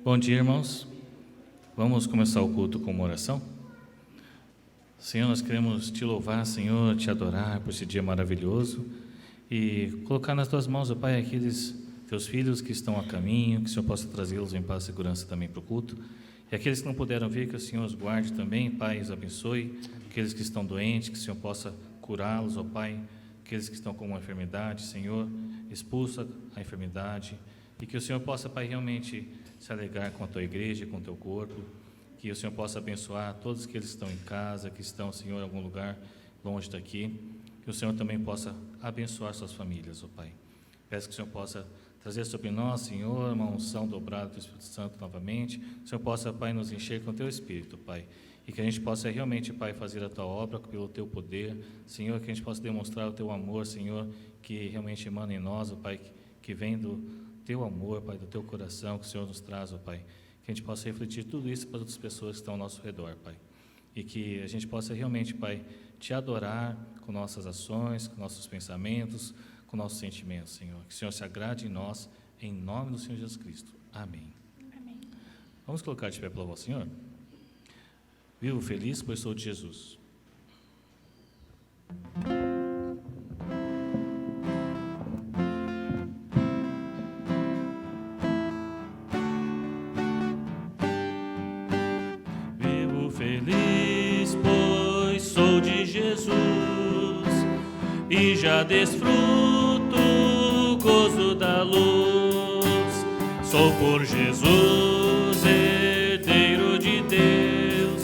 Bom dia, irmãos. Vamos começar o culto com uma oração? Senhor, nós queremos te louvar, Senhor, te adorar por esse dia maravilhoso e colocar nas tuas mãos, ó Pai, aqueles teus filhos que estão a caminho, que o Senhor possa trazê-los em paz e segurança também para o culto. E aqueles que não puderam vir, que o Senhor os guarde também, Pai, os abençoe. Aqueles que estão doentes, que o Senhor possa curá-los, ó Pai. Aqueles que estão com uma enfermidade, Senhor, expulsa a enfermidade. E que o Senhor possa, Pai, realmente se alegrar com a tua igreja, com o teu corpo. Que o Senhor possa abençoar todos aqueles que estão em casa, que estão, Senhor, em algum lugar longe daqui. Que o Senhor também possa abençoar suas famílias, ó Pai. Peço que o Senhor possa trazer sobre nós, Senhor, uma unção dobrada do Espírito Santo novamente. Que o Senhor possa, Pai, nos encher com o teu Espírito, Pai. E que a gente possa realmente, Pai, fazer a tua obra pelo teu poder. Senhor, que a gente possa demonstrar o teu amor, Senhor, que realmente emana em nós, ó Pai, que vem do teu amor, Pai, do teu coração, que o Senhor nos traz, ó Pai. Que a gente possa refletir tudo isso para outras pessoas que estão ao nosso redor, Pai. E que a gente possa realmente, Pai, te adorar com nossas ações, com nossos pensamentos, com nossos sentimentos, Senhor. Que o Senhor se agrade em nós, em nome do Senhor Jesus Cristo. Amém. Amém. Vamos colocar de pé para louvar o Senhor? Vivo feliz, pois sou de Jesus. Vivo feliz, pois sou de Jesus, e já desfruto o gozo da luz. Sou por Jesus, herdeiro de Deus,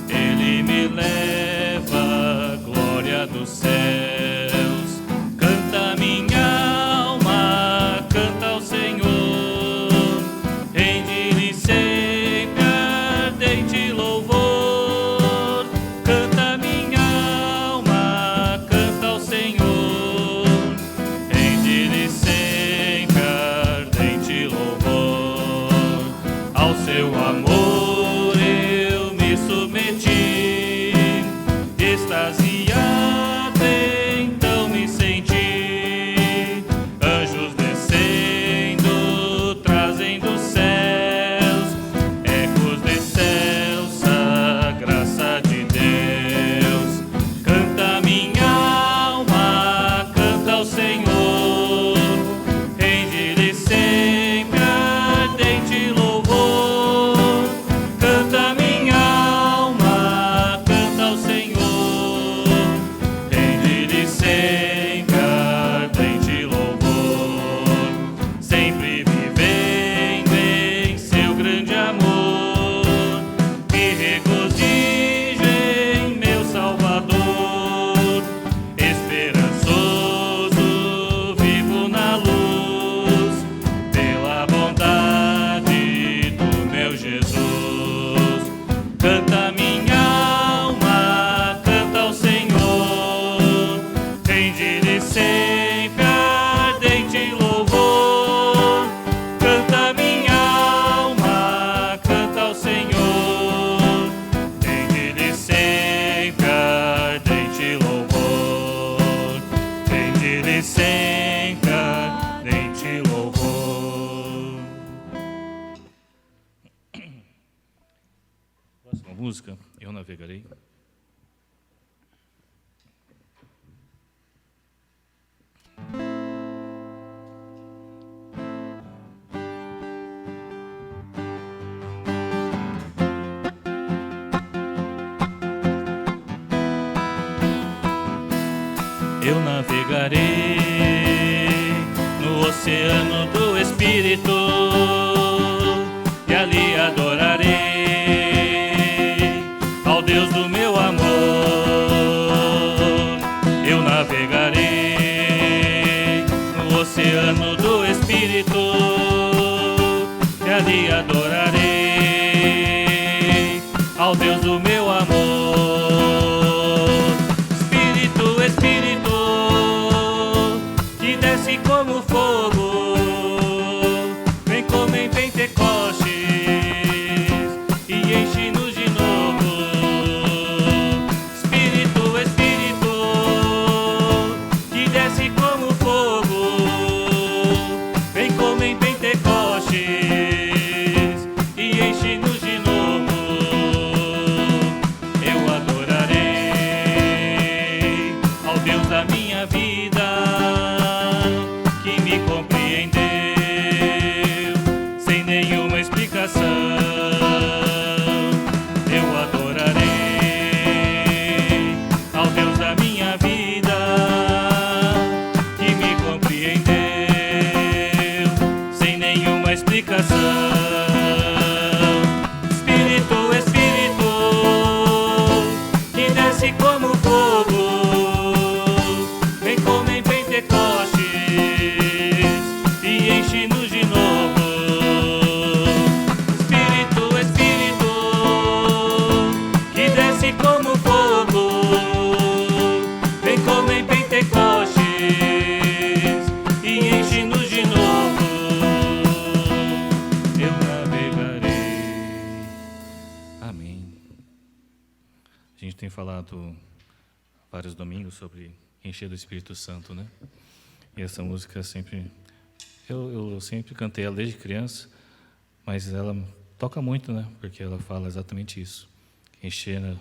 Ele me leva à glória dos céus. Canta minha alma, canta ao Senhor, rende-lhe sempre ardente louvor. Canta minha alma, canta ao Senhor, rende-lhe sempre ardente louvor. Ao seu amor eu me submeti, extasiado então me senti. Anjos descendo, trazendo céus, ecos de céus, a graça de Deus. Canta minha alma, canta ao Senhor, rende-lhe sempre ardente louvor. Canta minha alma, canta ao Senhor, rende-lhe sempre ardente louvor. Sempre vivendo em seu grande amor, me regozijo em meu Salvador. Esperançoso vivo na luz, pela bondade do meu Jesus. Canta minha alma, canta ao Senhor, rende-lhe sempre ardente louvor. Canta minha alma, canta ao Senhor, rende-lhe sempre ardente louvor. Rende-lhe sempre ardente louvor. Próxima música, Eu Navegarei. Eu navegarei no oceano do Espírito e ali adorarei ao Deus do meu amor. Eu navegarei no oceano do Espírito e ali adorarei ao Deus do meu amor. Espírito, Espírito, que desce como fogo, vem como em Pentecostes e enche-nos de novo. Espírito, Espírito, que desce como fogo, vem como em Pentecostes tem falado vários domingos sobre encher do Espírito Santo, né? E essa música sempre... Eu sempre cantei ela desde criança, mas ela toca muito, né? Porque ela fala exatamente isso. Encher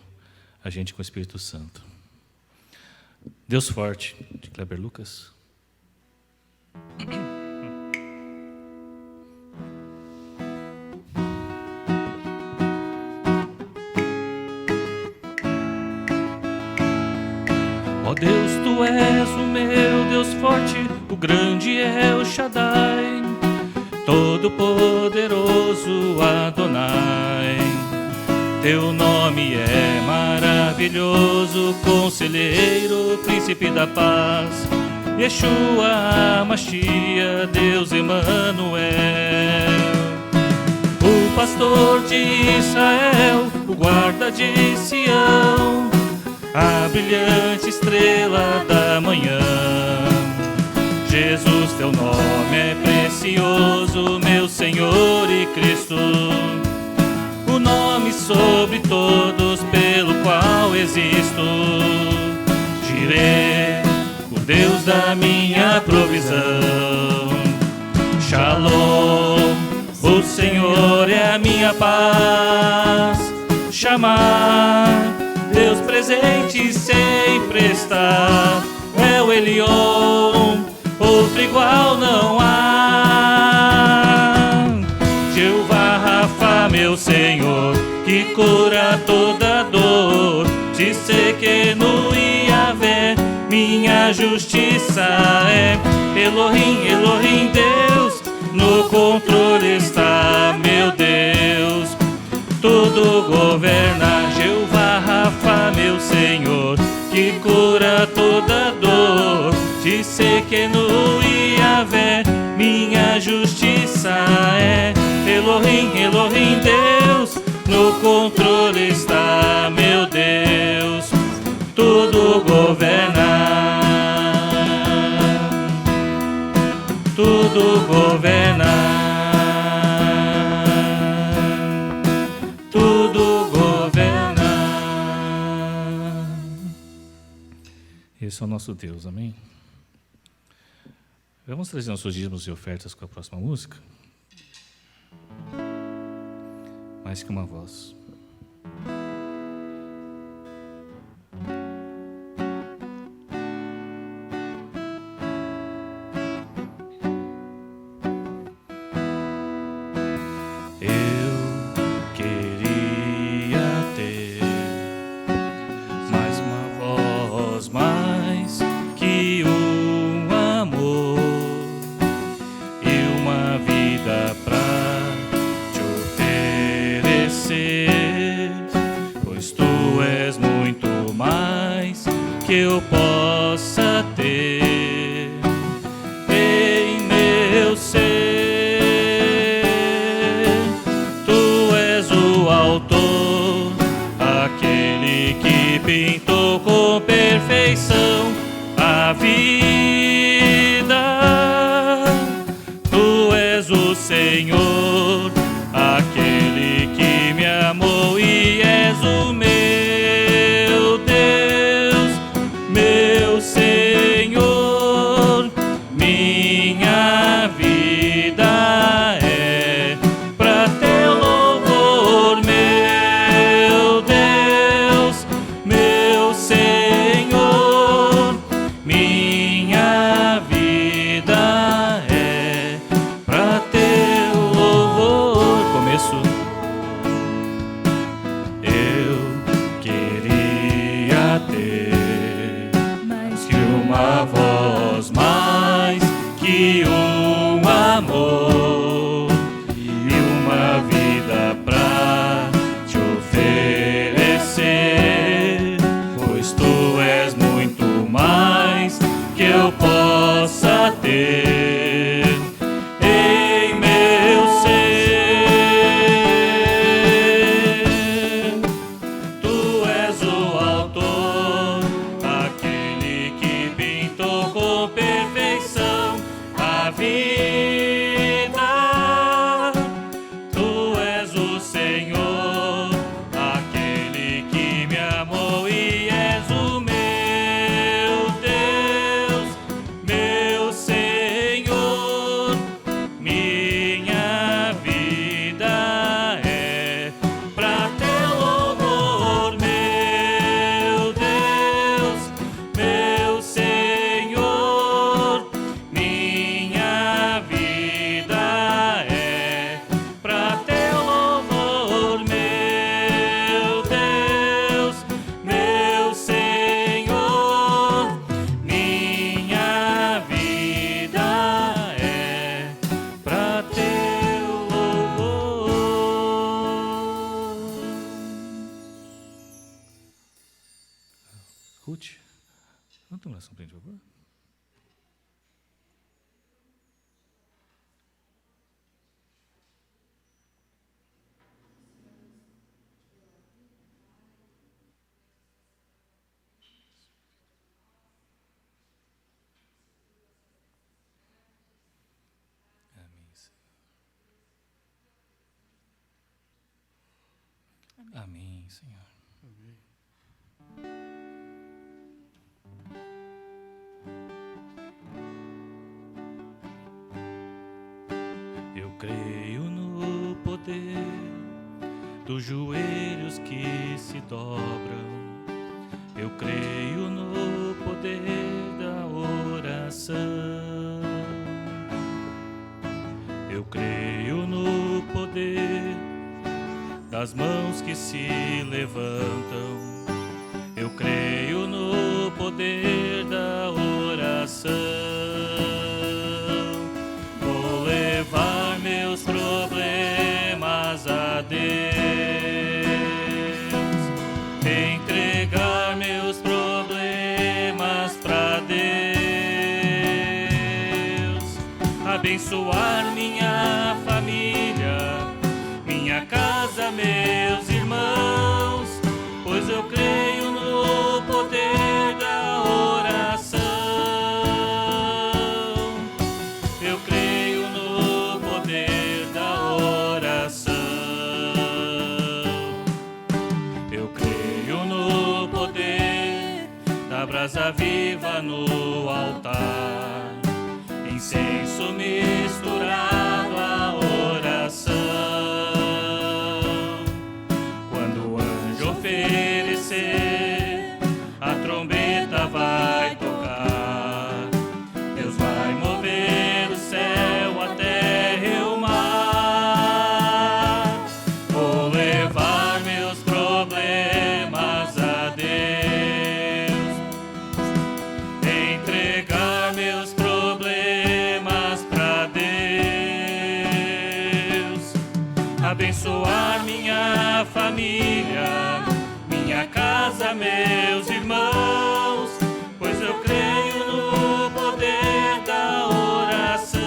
a gente com o Espírito Santo. Deus Forte, de Kleber Lucas. Ó Deus, Tu és o meu Deus forte, o grande é o Shaddai, Todo-Poderoso Adonai. Teu nome é maravilhoso, Conselheiro, Príncipe da Paz, Yeshua, Machia, Deus Emanuel. O pastor de Israel, o guarda de Sião, a brilhante estrela da manhã. Jesus, Teu nome é precioso, meu Senhor e Cristo, o nome sobre todos pelo qual existo. Jireh, o Deus da minha provisão. Shalom, o Senhor é a minha paz. Shammah, Deus presente sempre está. É o Elion, outro igual não há. Jeová Rafa, meu Senhor, que cura toda dor. Tsidkenu Yahvé, minha justiça é. Elohim, Elohim, Deus, no controle está, meu Deus, tudo governa. Jeová Rafa, meu Senhor, que cura toda dor. Tsidkenu Yahvé, minha justiça é. Elohim, Elohim, Deus, no controle está, meu Deus, tudo governa. Tudo governa. Tudo governa. Esse é o nosso Deus, amém? Vamos trazer nossos dízimos e ofertas com a próxima música? Mais que uma voz. Eu possa ter em meu ser. Tu és o autor, aquele que pintou com perfeição a vida. Tu és o Senhor, aquele que me amou e és o meu Senhor. Minha vida é pra teu louvor, meu Deus, meu Senhor. Minha vida é pra teu louvor. Começo. Amém, Senhor. Eu creio no poder dos joelhos que se dobram. Eu creio no poder da oração. Eu creio no poder das mãos que se levantam. Eu creio no poder da oração. Vou levar meus problemas a Deus, entregar meus problemas pra Deus, abençoar minha família, minha casa, meus irmãos, pois eu creio no poder da oração. Eu creio no poder da oração. Eu creio no poder da brasa viva no altar, incenso misturado à oração. Quando o anjo oferecer, a trombeta vai tocar. Deus vai mover o céu, a terra e o mar. Vou levar meus problemas a Deus, entregar meus problemas pra Deus, abençoar minha família, minha casa, meus irmãos, pois eu creio no poder da oração.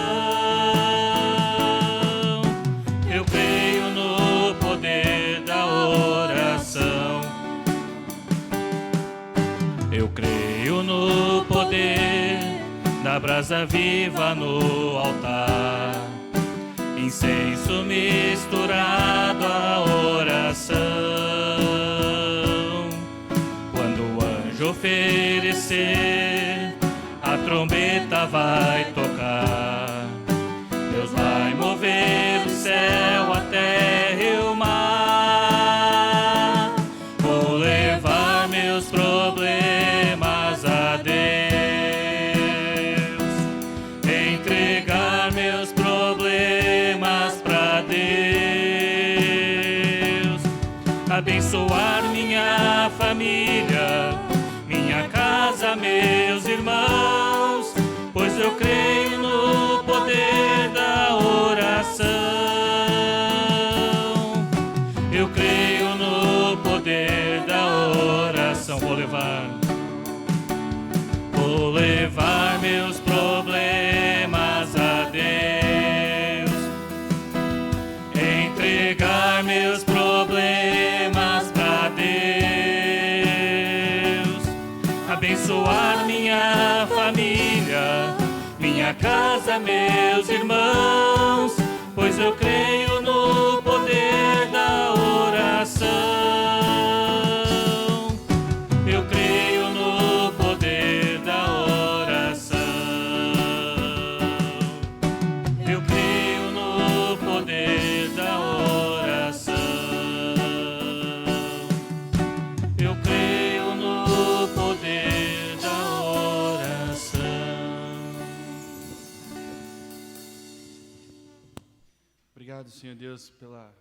Eu creio no poder da oração. Eu creio no poder da brasa viva no altar, incenso misturado à oração. Quando o anjo oferecer, a trombeta vai tocar. Deus vai mover o céu, a terra e o mar. Vou levar meus problemas a Deus, entregar meus problemas pra Deus, abençoar minha família, minha casa, meus irmãos, pois eu creio no poder da oração. Eu creio no poder da oração. Vou levar meus problemas a Deus, entregar meus problemas pra Deus, abençoar minha família, minha casa, meus irmãos, pois eu creio no poder da oração. Eu creio no poder da oração. Eu creio no poder da oração. Eu creio no poder da oração. Obrigado, Senhor Deus, pela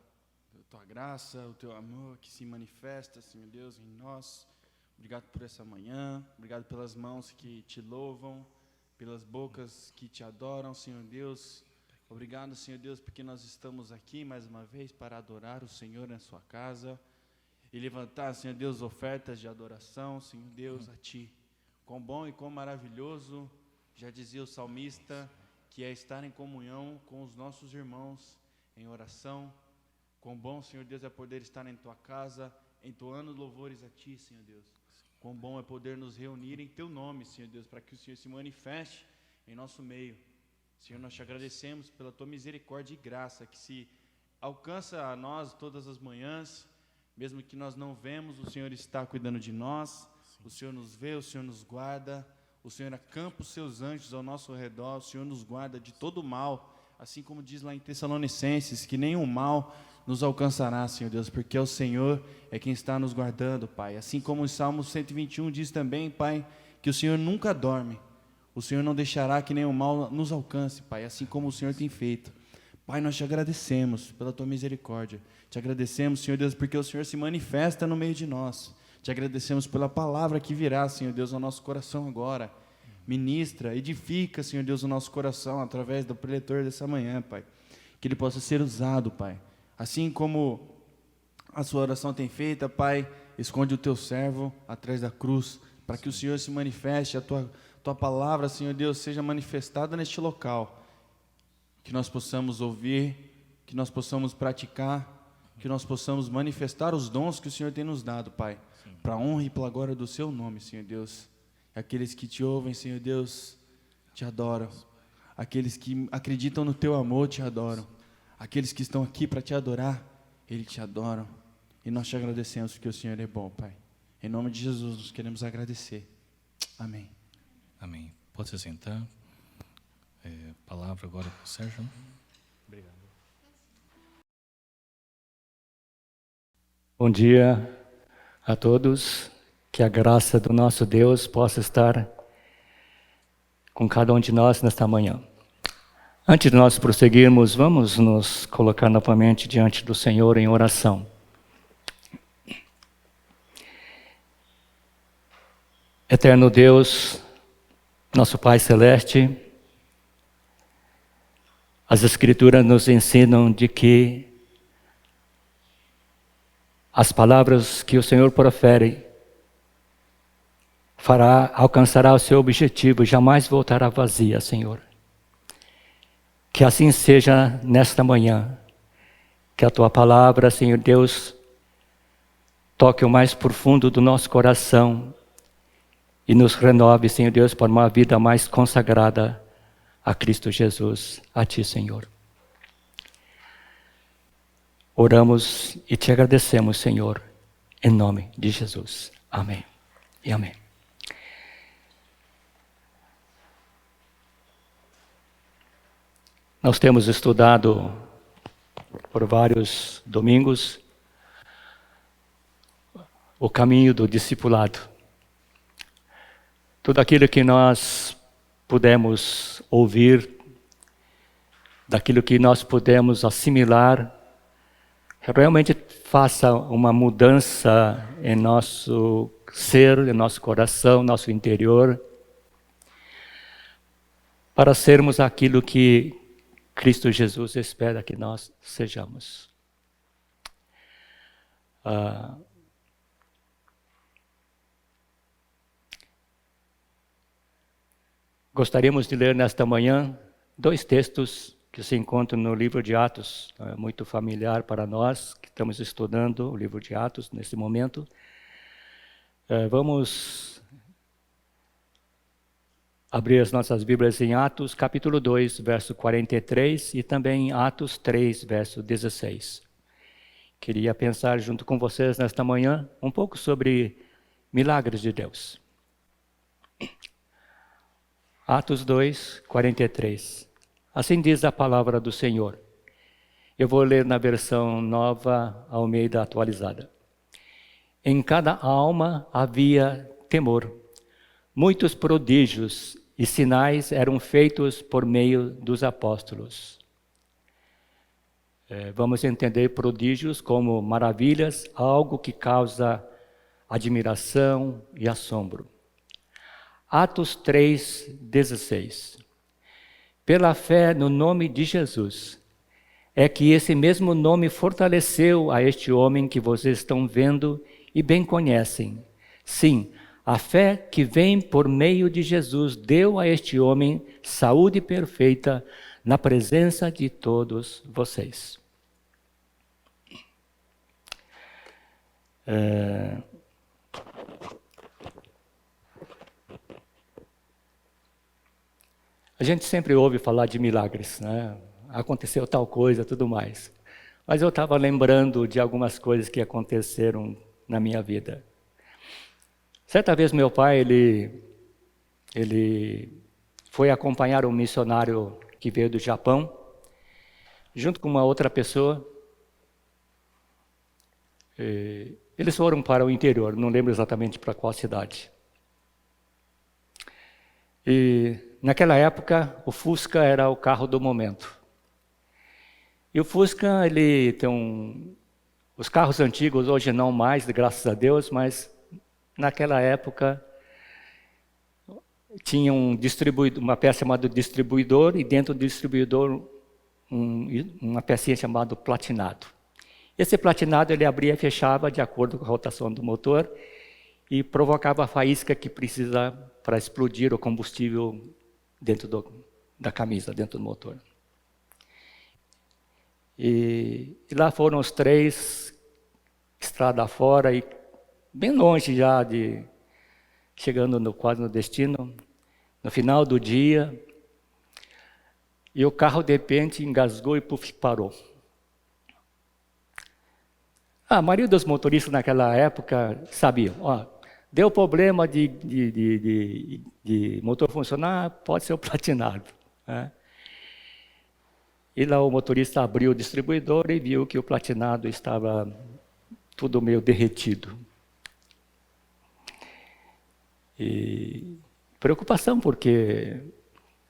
Tua graça, o Teu amor que se manifesta, Senhor Deus, em nós. Obrigado por essa manhã, obrigado pelas mãos que Te louvam, pelas bocas que Te adoram, Senhor Deus. Obrigado, Senhor Deus, porque nós estamos aqui mais uma vez para adorar o Senhor na Sua casa e levantar, Senhor Deus, ofertas de adoração, Senhor Deus, a Ti. Quão bom e quão maravilhoso, já dizia o salmista, que é estar em comunhão com os nossos irmãos em oração. Quão bom, Senhor Deus, é poder estar em Tua casa, entoando louvores a Ti, Senhor Deus. Quão bom é poder nos reunir em Teu nome, Senhor Deus, para que o Senhor se manifeste em nosso meio. Senhor, nós Te agradecemos pela Tua misericórdia e graça que se alcança a nós todas as manhãs, Mesmo que nós não vemos, o Senhor está cuidando de nós, o Senhor nos vê, o Senhor nos guarda, o Senhor acampa os seus anjos ao nosso redor, o Senhor nos guarda de todo mal, assim como diz lá em Tessalonicenses, que nenhum mal nos alcançará, Senhor Deus, porque o Senhor é quem está nos guardando, Pai. Assim como o Salmo 121 diz também, Pai, que o Senhor nunca dorme, o Senhor não deixará que nenhum mal nos alcance, Pai, assim como o Senhor tem feito. Pai, nós te agradecemos pela tua misericórdia, te agradecemos, Senhor Deus, porque o Senhor se manifesta no meio de nós, te agradecemos pela palavra que virá, Senhor Deus, ao nosso coração agora, ministra, edifica, Senhor Deus, o nosso coração através do preletor dessa manhã, Pai, que ele possa ser usado, Pai, assim como a sua oração tem feita, Pai, esconde o teu servo atrás da cruz, para que o Senhor se manifeste, a tua palavra, Senhor Deus, seja manifestada neste local, que nós possamos ouvir, que nós possamos praticar, que nós possamos manifestar os dons que o Senhor tem nos dado, Pai, para a honra e pela glória do seu nome, Senhor Deus. Aqueles que te ouvem, Senhor Deus, te adoram. Aqueles que acreditam no teu amor, te adoram. Aqueles que estão aqui para te adorar, eles te adoram. E nós te agradecemos porque o Senhor é bom, Pai. Em nome de Jesus, nós queremos agradecer. Amém. Amém. Pode se sentar. Palavra agora com o Sérgio. Obrigado. Bom dia a todos. Que a graça do nosso Deus possa estar com cada um de nós nesta manhã. Antes de nós prosseguirmos, vamos nos colocar novamente diante do Senhor em oração. Eterno Deus, nosso Pai Celeste, as Escrituras nos ensinam de que as palavras que o Senhor profere alcançará o seu objetivo e jamais voltará vazia, Senhor. Que assim seja nesta manhã, que a Tua palavra, Senhor Deus, toque o mais profundo do nosso coração e nos renove, Senhor Deus, para uma vida mais consagrada a Cristo Jesus, a Ti, Senhor. Oramos e Te agradecemos, Senhor, em nome de Jesus. Amém e amém. Nós temos estudado por vários domingos o caminho do discipulado. Tudo aquilo que nós pudemos ouvir, daquilo que nós pudemos assimilar, realmente faça uma mudança em nosso ser, em nosso coração, nosso interior, para sermos aquilo que Cristo Jesus espera que nós sejamos. Gostaríamos de ler nesta manhã 2 textos que se encontram no livro de Atos, muito familiar para nós que estamos estudando o livro de Atos nesse momento. Vamos abrir as nossas Bíblias em Atos, capítulo 2, verso 43, e também em Atos 3, verso 16. Queria pensar junto com vocês nesta manhã um pouco sobre milagres de Deus. Atos 2, 43. Assim diz a palavra do Senhor. Eu vou ler na versão Nova Almeida atualizada. Em cada alma havia temor. Muitos prodígios e sinais eram feitos por meio dos apóstolos. Vamos entender prodígios como maravilhas, algo que causa admiração e assombro. Atos 3, 16. Pela fé no nome de Jesus, é que esse mesmo nome fortaleceu a este homem que vocês estão vendo e bem conhecem. Sim, a fé que vem por meio de Jesus deu a este homem saúde perfeita na presença de todos vocês. A gente sempre ouve falar de milagres, né? Aconteceu tal coisa, tudo mais. Mas eu estava lembrando de algumas coisas que aconteceram na minha vida. Certa vez meu pai, ele foi acompanhar um missionário que veio do Japão, junto com uma outra pessoa. Eles foram para o interior, não lembro exatamente para qual cidade. E naquela época, o Fusca era o carro do momento. E o Fusca, ele tem os carros antigos, hoje não mais, graças a Deus, mas naquela época tinha uma peça chamada distribuidor, e dentro do distribuidor uma pecinha chamada platinado. Esse platinado ele abria e fechava de acordo com a rotação do motor e provocava a faísca que precisa para explodir o combustível dentro da camisa, dentro do motor. E lá foram os 3, estrada fora, e bem longe já chegando quase no destino, no final do dia, e o carro de repente engasgou e parou. A maioria dos motoristas naquela época sabiam, deu problema de motor funcionar, pode ser o platinado, né? E lá o motorista abriu o distribuidor e viu que o platinado estava tudo meio derretido. E preocupação, porque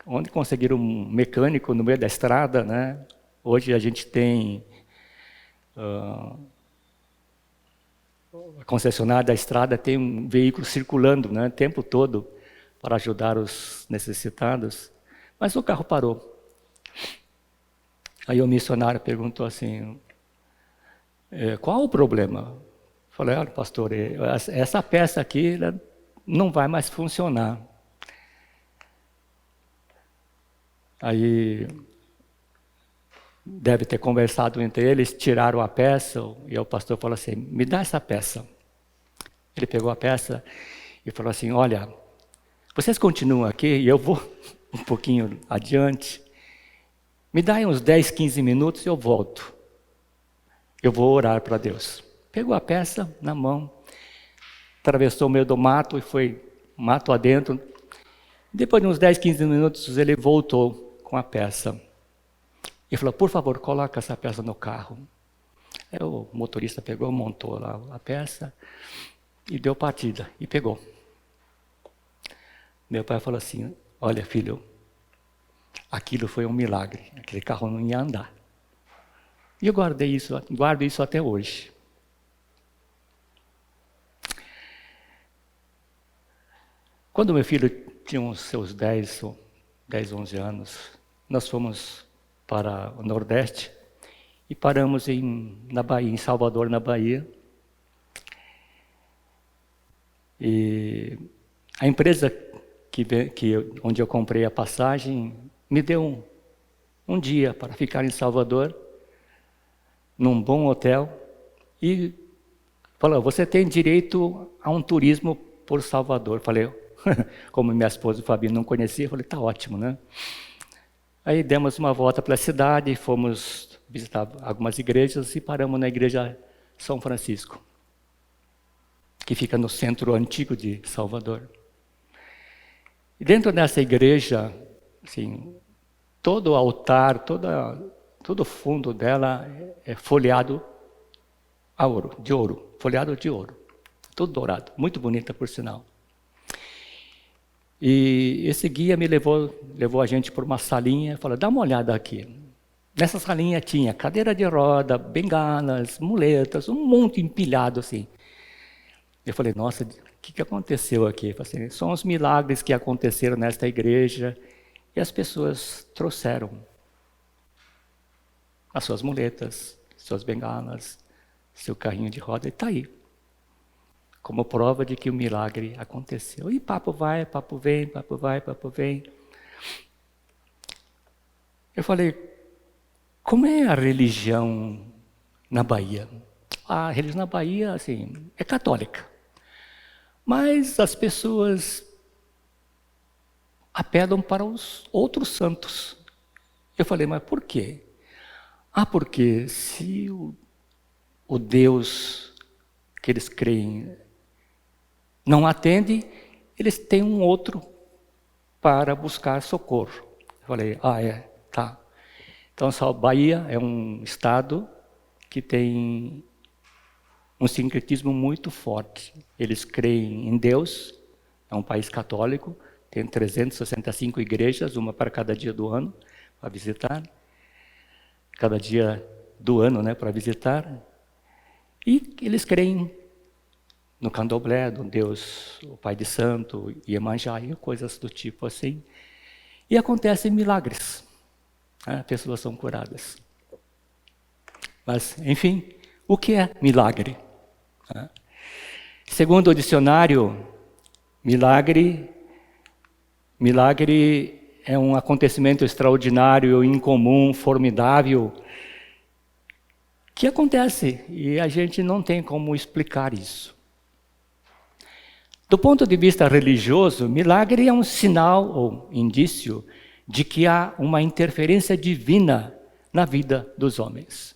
onde conseguiram um mecânico no meio da estrada, né? Hoje a gente tem a concessionária da estrada tem um veículo circulando, né, o tempo todo para ajudar os necessitados, mas o carro parou. Aí o missionário perguntou assim, qual o problema? Falei, olha, pastor, essa peça aqui ela não vai mais funcionar. Aí deve ter conversado entre eles, tiraram a peça, e o pastor falou assim, me dá essa peça. Ele pegou a peça e falou assim, olha, vocês continuam aqui e eu vou um pouquinho adiante. Me dá aí uns 10, 15 minutos e eu volto. Eu vou orar para Deus. Pegou a peça na mão, atravessou o meio do mato e foi mato adentro. Depois de uns 10, 15 minutos ele voltou com a peça. E falou, por favor, coloca essa peça no carro. Aí o motorista pegou, montou lá a peça e deu partida, e pegou. Meu pai falou assim, olha filho, aquilo foi um milagre, aquele carro não ia andar. E eu guardo isso até hoje. Quando meu filho tinha os seus 10, 11 anos, nós fomos para o Nordeste e paramos na Bahia, em Salvador, na Bahia. E a empresa onde eu comprei a passagem me deu um dia para ficar em Salvador, num bom hotel, e falou, você tem direito a um turismo por Salvador. Falei, como minha esposa Fabi não conhecia, falei, tá ótimo, né? Aí demos uma volta pela cidade, fomos visitar algumas igrejas e paramos na igreja São Francisco, que fica no centro antigo de Salvador. E dentro dessa igreja, assim, todo o altar, todo o fundo dela é folheado a ouro, folheado de ouro, tudo dourado, muito bonita por sinal. E esse guia me levou a gente por uma salinha e falou, dá uma olhada aqui. Nessa salinha tinha cadeira de roda, bengalas, muletas, um monte empilhado assim. Eu falei, nossa, o que aconteceu aqui? Eu falei, são os milagres que aconteceram nesta igreja e as pessoas trouxeram as suas muletas, suas bengalas, seu carrinho de roda, e está aí. Como prova de que o milagre aconteceu. E papo vai, papo vem, papo vai, papo vem. Eu falei, como é a religião na Bahia? A religião na Bahia, assim, é católica. Mas as pessoas apelam para os outros santos. Eu falei, mas por quê? Porque se o Deus que eles creem não atende, eles têm um outro para buscar socorro. Eu falei, tá. Então, Bahia é um estado que tem um sincretismo muito forte. Eles creem em Deus, é um país católico, tem 365 igrejas, uma para cada dia do ano, para visitar. Cada dia do ano, né, para visitar. E eles creem no candomblé, no Deus, o Pai de Santo, Iemanjá, e coisas do tipo assim. E acontecem milagres. Pessoas são curadas. Mas, enfim, o que é milagre? Segundo o dicionário, milagre é um acontecimento extraordinário, incomum, formidável, que acontece e a gente não tem como explicar isso. Do ponto de vista religioso, milagre é um sinal ou indício de que há uma interferência divina na vida dos homens.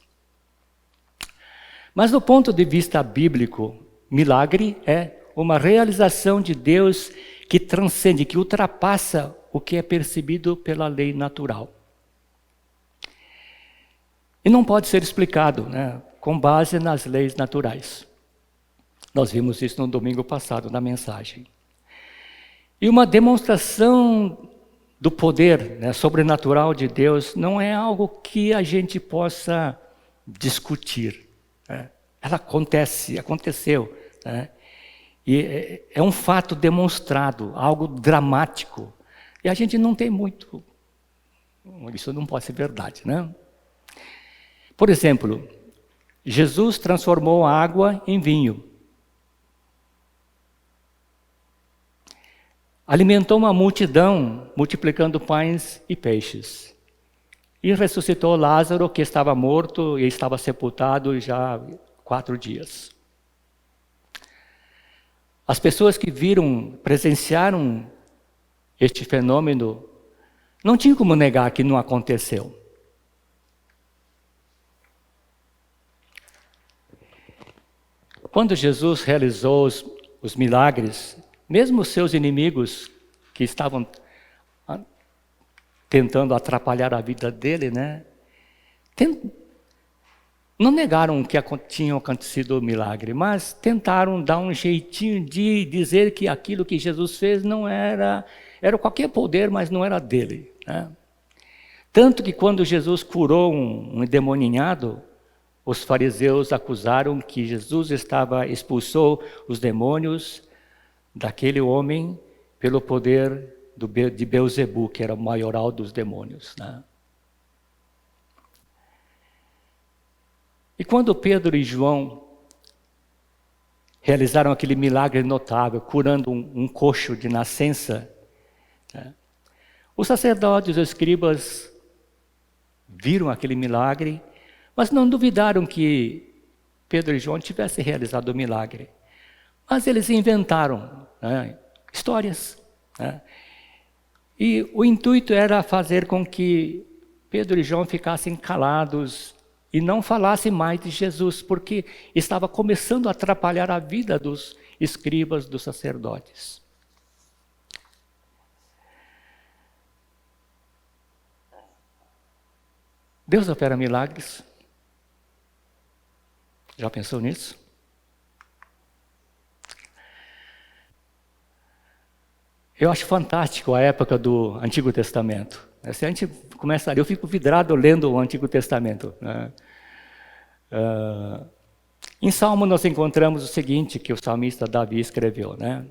Mas do ponto de vista bíblico, milagre é uma realização de Deus que transcende, que ultrapassa o que é percebido pela lei natural. E não pode ser explicado, né, com base nas leis naturais. Nós vimos isso no domingo passado, na mensagem. E uma demonstração do poder, né, sobrenatural de Deus não é algo que a gente possa discutir. Né? Ela aconteceu. Né? E é um fato demonstrado, algo dramático. E a gente não tem muito. Isso não pode ser verdade, né? Por exemplo, Jesus transformou a água em vinho. Alimentou uma multidão, multiplicando pães e peixes. E ressuscitou Lázaro, que estava morto e estava sepultado já há 4 dias. As pessoas que presenciaram este fenômeno, não tinham como negar que não aconteceu. Quando Jesus realizou os milagres, mesmo os seus inimigos, que estavam tentando atrapalhar a vida dele, né, não negaram que tinha acontecido o milagre, mas tentaram dar um jeitinho de dizer que aquilo que Jesus fez não era qualquer poder, mas não era dele. Né? Tanto que quando Jesus curou um endemoniado, os fariseus acusaram que Jesus expulsou os demônios daquele homem pelo poder de Beelzebu, que era o maioral dos demônios. Né? E quando Pedro e João realizaram aquele milagre notável, curando um coxo de nascença, né? Os sacerdotes e os escribas viram aquele milagre, mas não duvidaram que Pedro e João tivessem realizado o milagre. Mas eles inventaram, né, histórias. Né? E o intuito era fazer com que Pedro e João ficassem calados e não falassem mais de Jesus, porque estava começando a atrapalhar a vida dos escribas, dos sacerdotes. Deus opera milagres. Já pensou nisso? Eu acho fantástico a época do Antigo Testamento. Se a gente começa ali, eu fico vidrado lendo o Antigo Testamento. Né? Em Salmo nós encontramos o seguinte, que o salmista Davi escreveu. Né?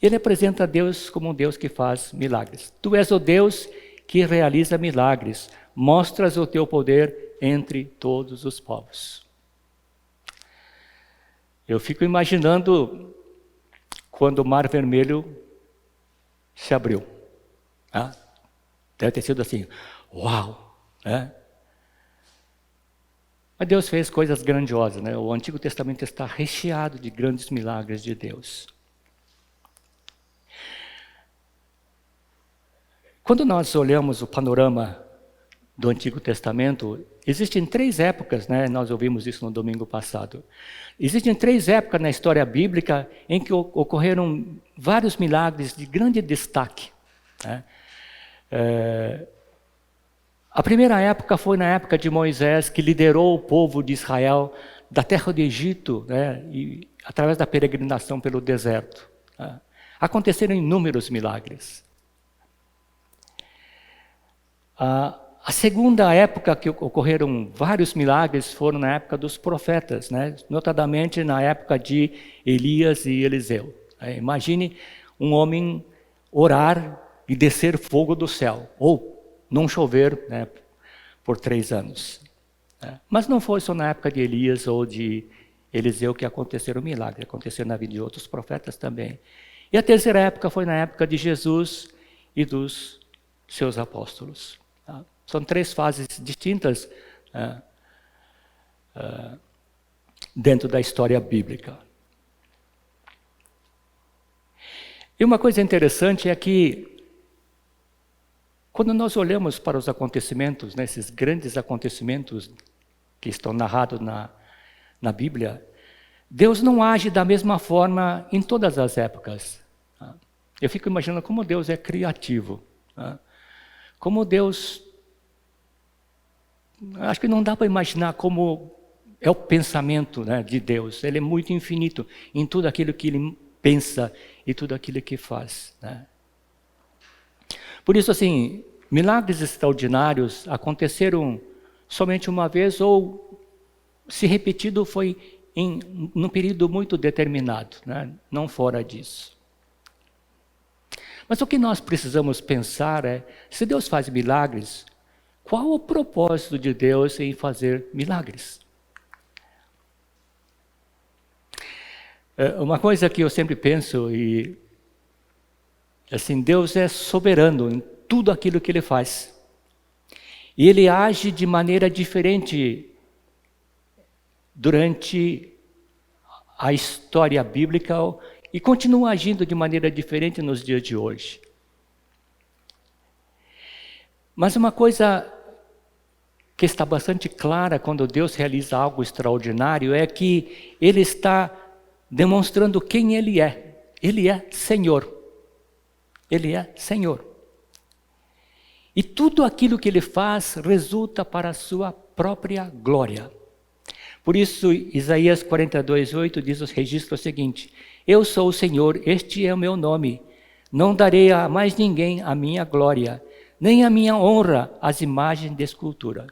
Ele apresenta Deus como um Deus que faz milagres. Tu és o Deus que realiza milagres. Mostras o teu poder entre todos os povos. Eu fico imaginando quando o Mar Vermelho se abriu. Ah, deve ter sido assim, uau! Né? Mas Deus fez coisas grandiosas. Né? O Antigo Testamento está recheado de grandes milagres de Deus. Quando nós olhamos o panorama do Antigo Testamento, existem 3 épocas, né? Nós ouvimos isso no domingo passado. Existem 3 épocas na história bíblica em que ocorreram vários milagres de grande destaque, né? A primeira época foi na época de Moisés, que liderou o povo de Israel da terra do Egito, né? E através da peregrinação pelo deserto, né? Aconteceram inúmeros milagres. A segunda época que ocorreram vários milagres foram na época dos profetas, né? Notadamente na época de Elias e Eliseu. Imagine um homem orar e descer fogo do céu, ou não chover, né, por 3 anos. Mas não foi só na época de Elias ou de Eliseu que aconteceram milagres, aconteceram na vida de outros profetas também. E a terceira época foi na época de Jesus e dos seus apóstolos. São 3 fases distintas dentro da história bíblica. E uma coisa interessante é que, quando nós olhamos para os acontecimentos, né, esses grandes acontecimentos que estão narrados na Bíblia, Deus não age da mesma forma em todas as épocas. Eu fico imaginando como Deus é criativo. Como Deus... Acho que não dá para imaginar como é o pensamento, né, de Deus. Ele é muito infinito em tudo aquilo que Ele pensa e tudo aquilo que faz, né? Por isso, assim, milagres extraordinários aconteceram somente uma vez ou, se repetido, foi num período muito determinado, né? Não fora disso. Mas o que nós precisamos pensar é, se Deus faz milagres, qual o propósito de Deus em fazer milagres? Uma coisa que eu sempre penso, assim, Deus é soberano em tudo aquilo que Ele faz. E Ele age de maneira diferente durante a história bíblica e continua agindo de maneira diferente nos dias de hoje. Mas uma coisa que está bastante clara quando Deus realiza algo extraordinário é que Ele está demonstrando quem Ele é. Ele é Senhor. Ele é Senhor. E tudo aquilo que Ele faz resulta para a sua própria glória. Por isso, Isaías 42:8 diz os registros o seguinte: eu sou o Senhor, este é o meu nome. Não darei a mais ninguém a minha glória, nem a minha honra às imagens de escultura.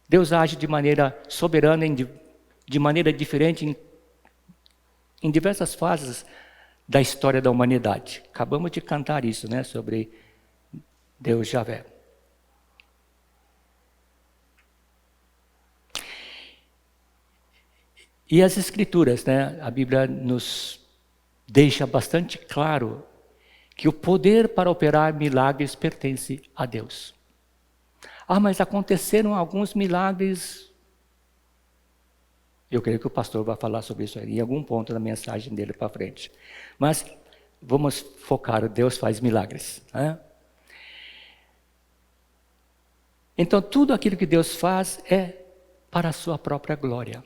Deus age de maneira soberana, de maneira diferente em diversas fases da história da humanidade. Acabamos de cantar isso, né, sobre Deus Javé. E as Escrituras, né, a Bíblia nos deixa bastante claro que o poder para operar milagres pertence a Deus. Mas aconteceram alguns milagres. Eu creio que o pastor vai falar sobre isso em algum ponto da mensagem dele para frente. Mas vamos focar, Deus faz milagres, né? Então tudo aquilo que Deus faz é para a sua própria glória.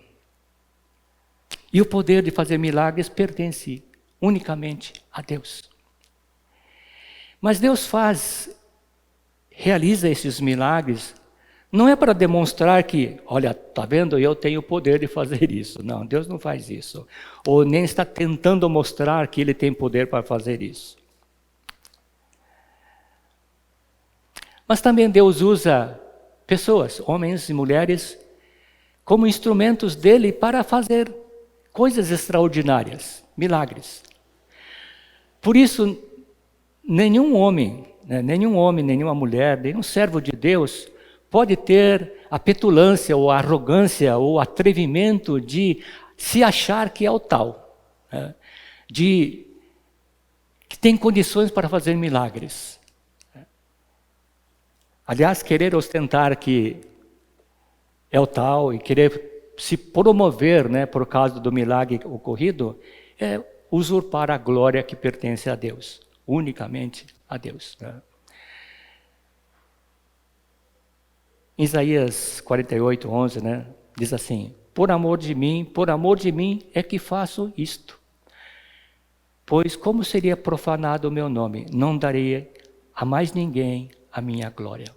E o poder de fazer milagres pertence unicamente a Deus. Mas Deus realiza esses milagres, não é para demonstrar que, olha, está vendo, eu tenho o poder de fazer isso. Não, Deus não faz isso. Ou nem está tentando mostrar que Ele tem poder para fazer isso. Mas também Deus usa pessoas, homens e mulheres, como instrumentos dEle para fazer coisas extraordinárias, milagres. Por isso, nenhum homem, nenhuma mulher, nenhum servo de Deus pode ter a petulância ou a arrogância ou o atrevimento de se achar que é o tal, né? Que tem condições para fazer milagres. Aliás, querer ostentar que é o tal e querer se promover, né, por causa do milagre ocorrido, é usurpar a glória que pertence a Deus, unicamente a Deus, né? Em Isaías 48, 11, né, diz assim: por amor de mim é que faço isto. Pois como seria profanado o meu nome, não darei a mais ninguém a minha glória.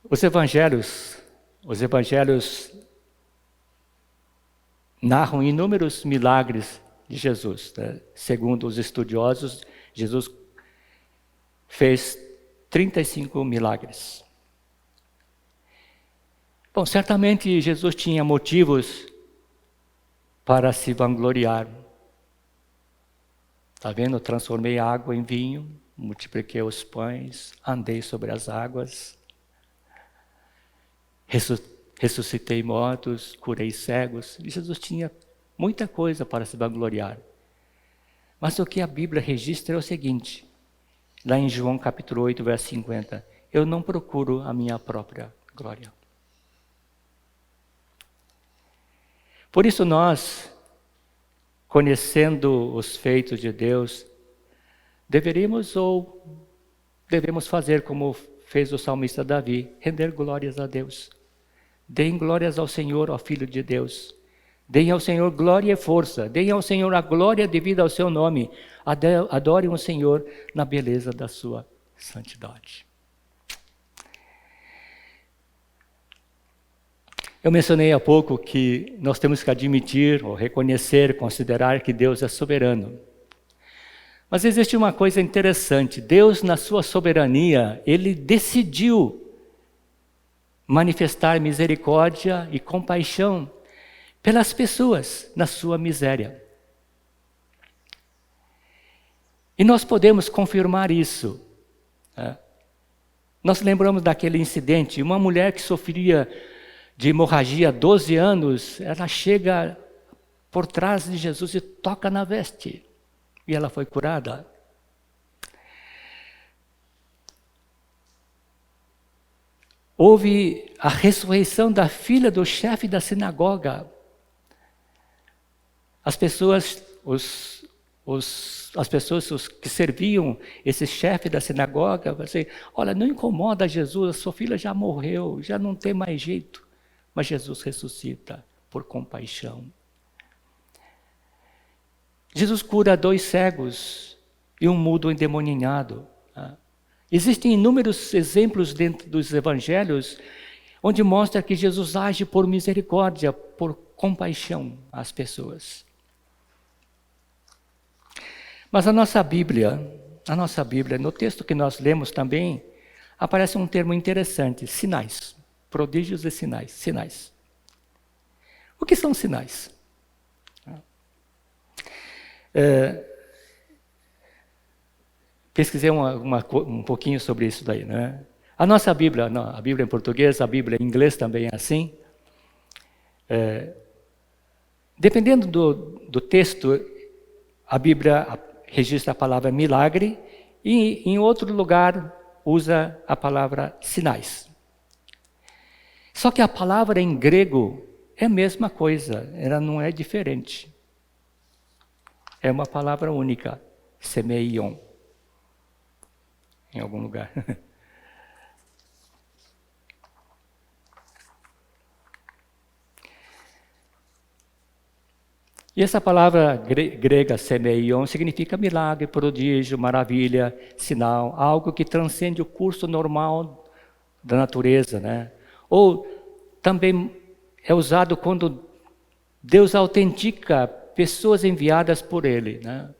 Os evangelhos narram inúmeros milagres de Jesus, né? Segundo os estudiosos, Jesus fez 35 milagres. Bom, certamente Jesus tinha motivos para se vangloriar. Está vendo? Transformei a água em vinho, multipliquei os pães, andei sobre as águas, ressuscitei mortos, curei cegos. Jesus tinha muita coisa para se vangloriar. Mas o que a Bíblia registra é o seguinte, lá em João capítulo 8, verso 50, eu não procuro a minha própria glória. Por isso nós, conhecendo os feitos de Deus, devemos fazer como fez o salmista Davi, render glórias a Deus. Deem glórias ao Senhor, ao Filho de Deus. Deem ao Senhor glória e força. Deem ao Senhor a glória devida ao seu nome. Adorem o Senhor na beleza da sua santidade. Eu mencionei há pouco que nós temos que admitir, ou reconhecer, considerar que Deus é soberano. Mas existe uma coisa interessante. Deus, na sua soberania, Ele decidiu manifestar misericórdia e compaixão pelas pessoas na sua miséria. E nós podemos confirmar isso. Nós lembramos daquele incidente, uma mulher que sofria de hemorragia há 12 anos, ela chega por trás de Jesus e toca na veste. E ela foi curada. Houve a ressurreição da filha do chefe da sinagoga. As pessoas que serviam esse chefe da sinagoga, assim, olha, não incomoda Jesus, a sua filha já morreu, já não tem mais jeito. Mas Jesus ressuscita por compaixão. Jesus cura 2 cegos e um mudo endemoniado. Existem inúmeros exemplos dentro dos evangelhos onde mostra que Jesus age por misericórdia, por compaixão às pessoas. Mas a nossa Bíblia, no texto que nós lemos também, aparece um termo interessante, sinais, prodígios e sinais. O que são sinais? Pesquisei um pouquinho sobre isso daí, né? A nossa Bíblia, a Bíblia em português, a Bíblia em inglês também é assim. Dependendo do texto, a Bíblia registra a palavra milagre e em outro lugar usa a palavra sinais. Só que a palavra em grego é a mesma coisa, ela não é diferente. É uma palavra única, semeion, em algum lugar. E essa palavra grega, semeion, significa milagre, prodígio, maravilha, sinal, algo que transcende o curso normal da natureza, né? Ou também é usado quando Deus autentica pessoas enviadas por Ele, né?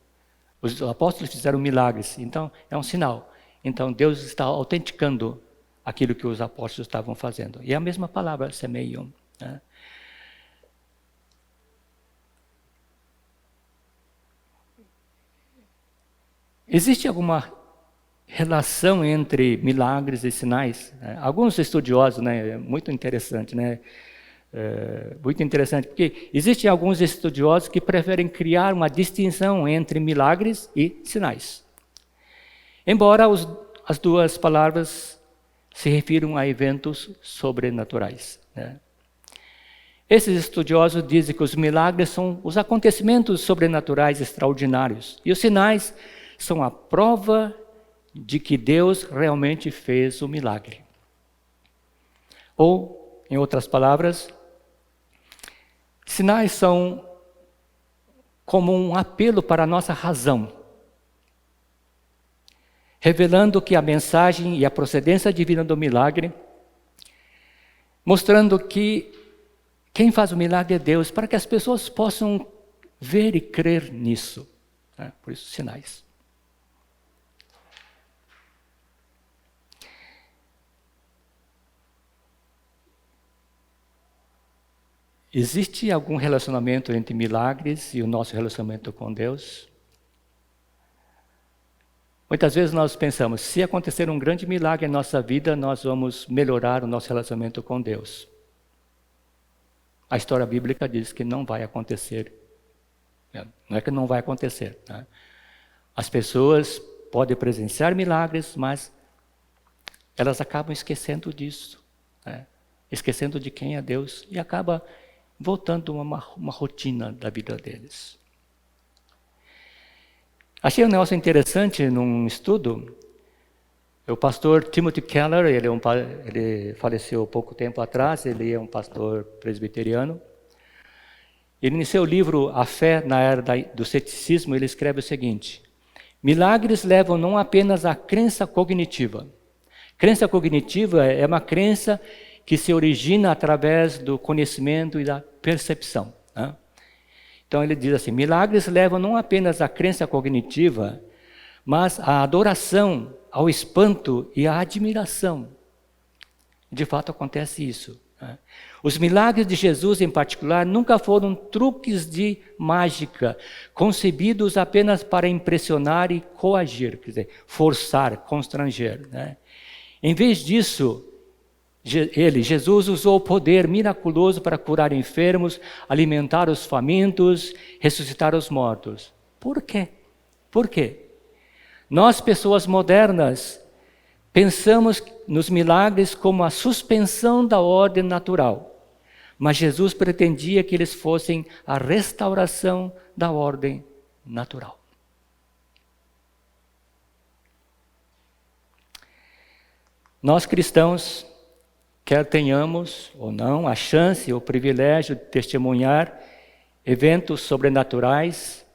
Os apóstolos fizeram milagres, então é um sinal. Então Deus está autenticando aquilo que os apóstolos estavam fazendo. E é a mesma palavra, semeion, né? Existe alguma relação entre milagres e sinais? Alguns estudiosos, né, muito interessante, né? Muito interessante, porque existem alguns estudiosos que preferem criar uma distinção entre milagres e sinais. Embora as duas palavras se refiram a eventos sobrenaturais, né? Esses estudiosos dizem que os milagres são os acontecimentos sobrenaturais extraordinários e os sinais são a prova de que Deus realmente fez o milagre. Ou, em outras palavras, sinais são como um apelo para a nossa razão, revelando que a mensagem e a procedência divina do milagre, mostrando que quem faz o milagre é Deus, para que as pessoas possam ver e crer nisso. Por isso, sinais. Existe algum relacionamento entre milagres e o nosso relacionamento com Deus? Muitas vezes nós pensamos, se acontecer um grande milagre em nossa vida, nós vamos melhorar o nosso relacionamento com Deus. A história bíblica diz que não vai acontecer. Não é que não vai acontecer. Né? As pessoas podem presenciar milagres, mas elas acabam esquecendo disso. Né? Esquecendo de quem é Deus e acaba voltando a uma rotina da vida deles. Achei um negócio interessante num estudo. O pastor Timothy Keller, ele faleceu pouco tempo atrás, ele é um pastor presbiteriano. Ele, em seu livro A Fé na Era do Ceticismo, ele escreve o seguinte: milagres levam não apenas à crença cognitiva. Crença cognitiva é uma crença que se origina através do conhecimento e da percepção. Né? Então ele diz assim, milagres levam não apenas à crença cognitiva, mas à adoração, ao espanto e à admiração. De fato acontece isso. Né? Os milagres de Jesus em particular nunca foram truques de mágica, concebidos apenas para impressionar e coagir, quer dizer, forçar, constranger. Né? Em vez disso, Jesus usou o poder miraculoso para curar enfermos, alimentar os famintos, ressuscitar os mortos. Por quê? Por quê? Nós, pessoas modernas, pensamos nos milagres como a suspensão da ordem natural. Mas Jesus pretendia que eles fossem a restauração da ordem natural. Nós cristãos, quer tenhamos ou não a chance ou o privilégio de testemunhar eventos sobrenaturais,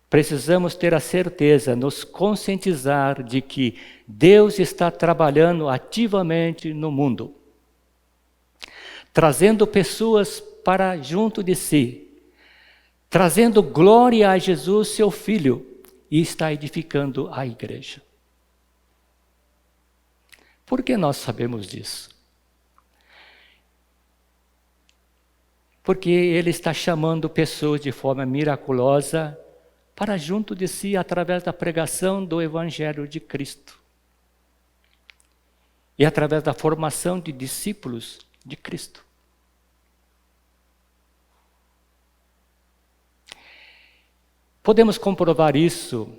precisamos ter a certeza, nos conscientizar de que Deus está trabalhando ativamente no mundo, trazendo pessoas para junto de si, trazendo glória a Jesus, seu Filho, e está edificando a igreja. Por que nós sabemos disso? Porque Ele está chamando pessoas de forma miraculosa para junto de si através da pregação do Evangelho de Cristo. E através da formação de discípulos de Cristo. Podemos comprovar isso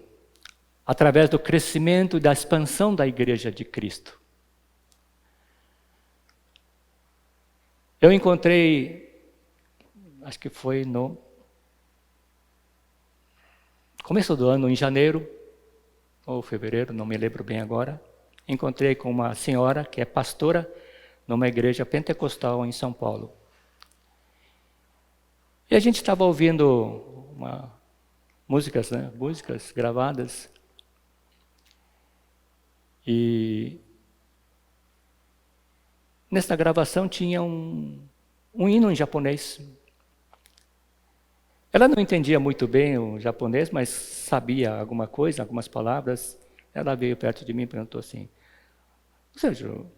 através do crescimento e da expansão da Igreja de Cristo. Eu encontrei, acho que foi no começo do ano, em janeiro ou fevereiro, não me lembro bem agora, encontrei com uma senhora que é pastora numa igreja pentecostal em São Paulo. E a gente estava ouvindo músicas gravadas. E nesta gravação tinha um hino em japonês. Ela não entendia muito bem o japonês, mas sabia alguma coisa, algumas palavras. Ela veio perto de mim e perguntou assim, Sérgio,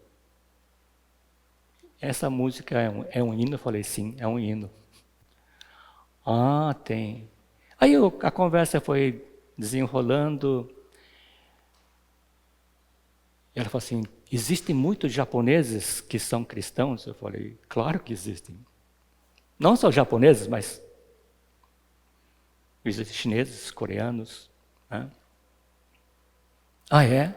essa música é um hino? Eu falei, sim, é um hino. Ah, tem. Aí a conversa foi desenrolando. E ela falou assim, existem muitos japoneses que são cristãos? Eu falei, claro que existem. Não só japoneses, mas existem chineses, coreanos. Né? Ah, é?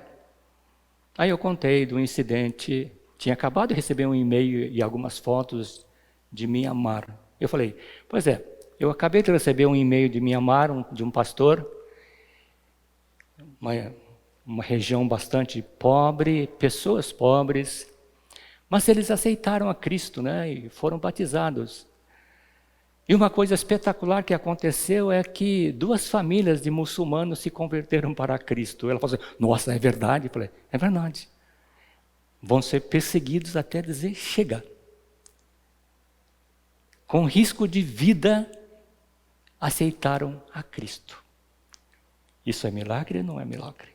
Aí eu contei do incidente, tinha acabado de receber um e-mail e algumas fotos de Myanmar. Eu falei, pois é, eu acabei de receber um e-mail de Myanmar, de um pastor, uma uma região bastante pobre, pessoas pobres, mas eles aceitaram a Cristo, né, e foram batizados. E uma coisa espetacular que aconteceu é que 2 famílias de muçulmanos se converteram para Cristo. Ela falou assim, nossa, é verdade? Eu falei, é verdade. Vão ser perseguidos até dizer, chega. Com risco de vida, aceitaram a Cristo. Isso é milagre ou não é milagre?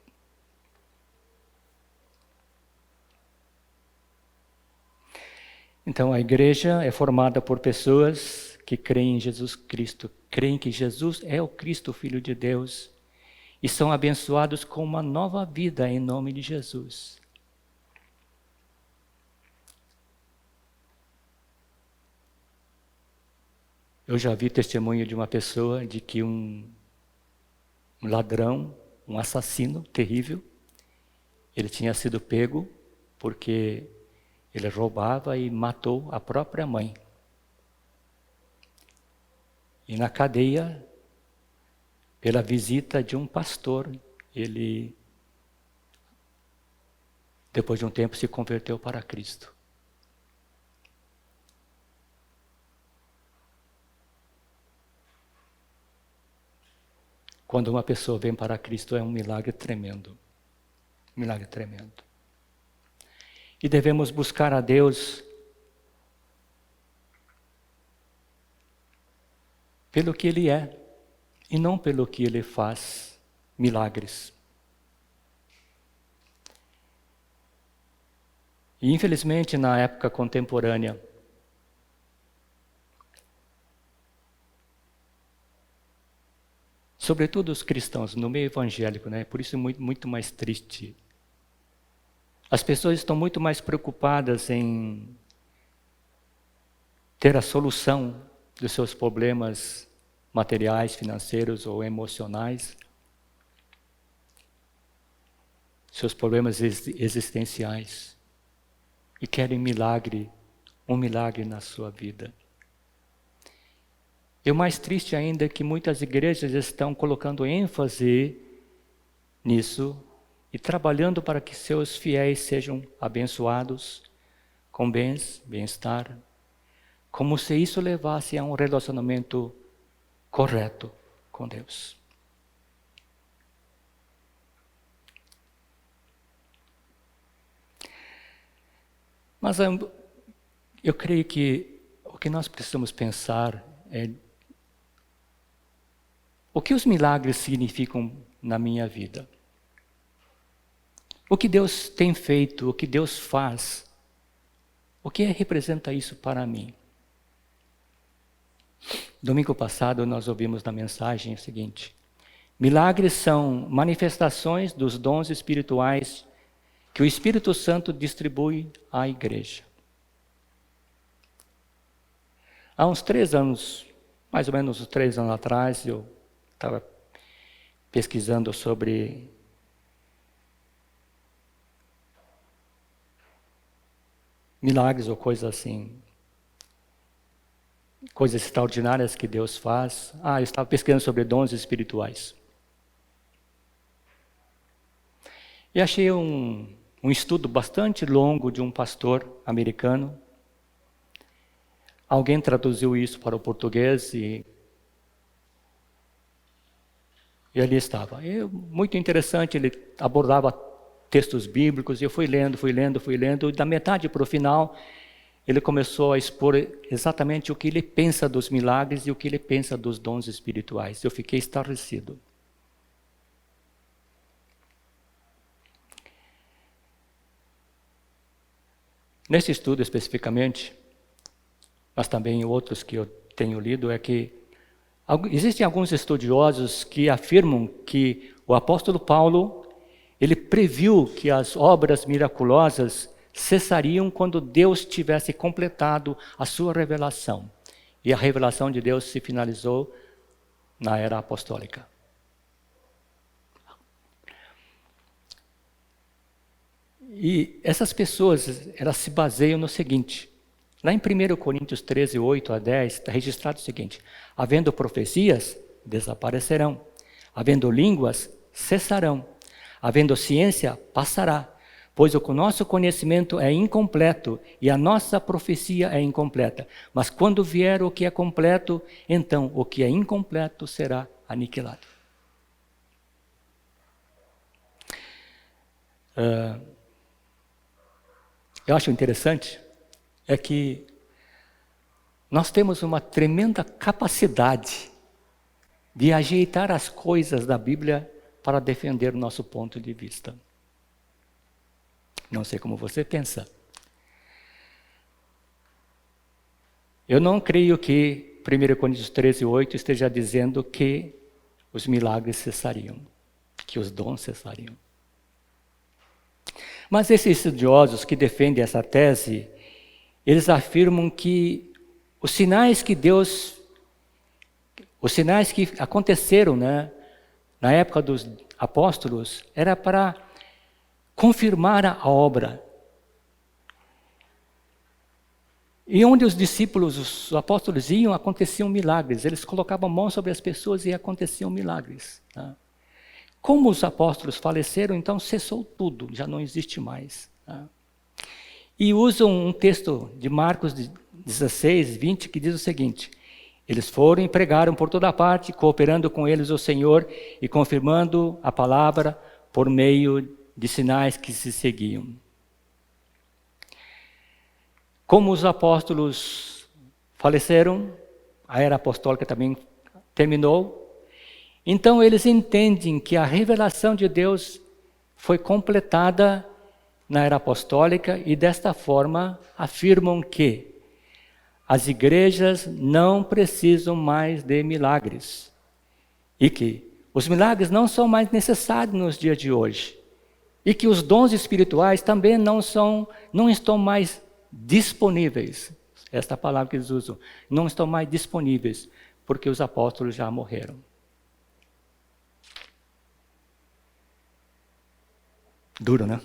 Então a igreja é formada por pessoas que creem em Jesus Cristo, creem que Jesus é o Cristo, o Filho de Deus, e são abençoados com uma nova vida em nome de Jesus. Eu já vi testemunho de uma pessoa de que um ladrão, um assassino terrível, ele tinha sido pego porque ele roubava e matou a própria mãe. E na cadeia, pela visita de um pastor, ele, depois de um tempo, se converteu para Cristo. Quando uma pessoa vem para Cristo, é um milagre tremendo. Um milagre tremendo. E devemos buscar a Deus pelo que Ele é, e não pelo que Ele faz, milagres. E infelizmente na época contemporânea, sobretudo os cristãos, no meio evangélico, né? Por isso é muito mais triste. As pessoas estão muito mais preocupadas em ter a solução dos seus problemas materiais, financeiros ou emocionais, seus problemas existenciais, e querem um milagre na sua vida. E o mais triste ainda é que muitas igrejas estão colocando ênfase nisso e trabalhando para que seus fiéis sejam abençoados com bens, bem-estar, como se isso levasse a um relacionamento correto com Deus. Mas eu creio que o que nós precisamos pensar é o que os milagres significam na minha vida. O que Deus tem feito, o que Deus faz, o que representa isso para mim? Domingo passado nós ouvimos na mensagem o seguinte: milagres são manifestações dos dons espirituais que o Espírito Santo distribui à igreja. Há uns 3 anos, mais ou menos uns 3 anos atrás, eu estava pesquisando sobre milagres ou coisas assim, coisas extraordinárias que Deus faz. Eu estava pesquisando sobre dons espirituais. E achei um estudo bastante longo de um pastor americano. Alguém traduziu isso para o português e ali estava. Muito interessante, ele abordava textos bíblicos, e eu fui lendo, e da metade para o final, ele começou a expor exatamente o que ele pensa dos milagres e o que ele pensa dos dons espirituais. Eu fiquei estarrecido. Nesse estudo especificamente, mas também outros que eu tenho lido, é que existem alguns estudiosos que afirmam que o apóstolo Paulo, ele previu que as obras miraculosas cessariam quando Deus tivesse completado a sua revelação. E a revelação de Deus se finalizou na era apostólica. E essas pessoas, elas se baseiam no seguinte: lá em 1 Coríntios 13, 8 a 10, está registrado o seguinte: havendo profecias, desaparecerão. Havendo línguas, cessarão. havendo ciência, passará, pois o nosso conhecimento é incompleto e a nossa profecia é incompleta. Mas quando vier o que é completo, então o que é incompleto será aniquilado. Eu acho interessante é que nós temos uma tremenda capacidade de ajeitar as coisas da Bíblia para defender o nosso ponto de vista. Não sei como você pensa. Eu não creio que 1 Coríntios 13:8 esteja dizendo que os milagres cessariam, que os dons cessariam. Mas esses estudiosos que defendem essa tese, eles afirmam que os sinais que aconteceram, né, na época dos apóstolos, era para confirmar a obra. E onde os discípulos, os apóstolos iam, aconteciam milagres. Eles colocavam a mão sobre as pessoas e aconteciam milagres. Tá? Como os apóstolos faleceram, então cessou tudo, já não existe mais. Tá? E usam um texto de Marcos 16:20, que diz o seguinte: eles foram e pregaram por toda parte, cooperando com eles o Senhor e confirmando a palavra por meio de sinais que se seguiam. Como os apóstolos faleceram, a era apostólica também terminou, então eles entendem que a revelação de Deus foi completada na era apostólica e desta forma afirmam que as igrejas não precisam mais de milagres e que os milagres não são mais necessários nos dias de hoje e que os dons espirituais também não estão mais disponíveis. Esta é a palavra que eles usam. Não estão mais disponíveis porque os apóstolos já morreram. Duro, né?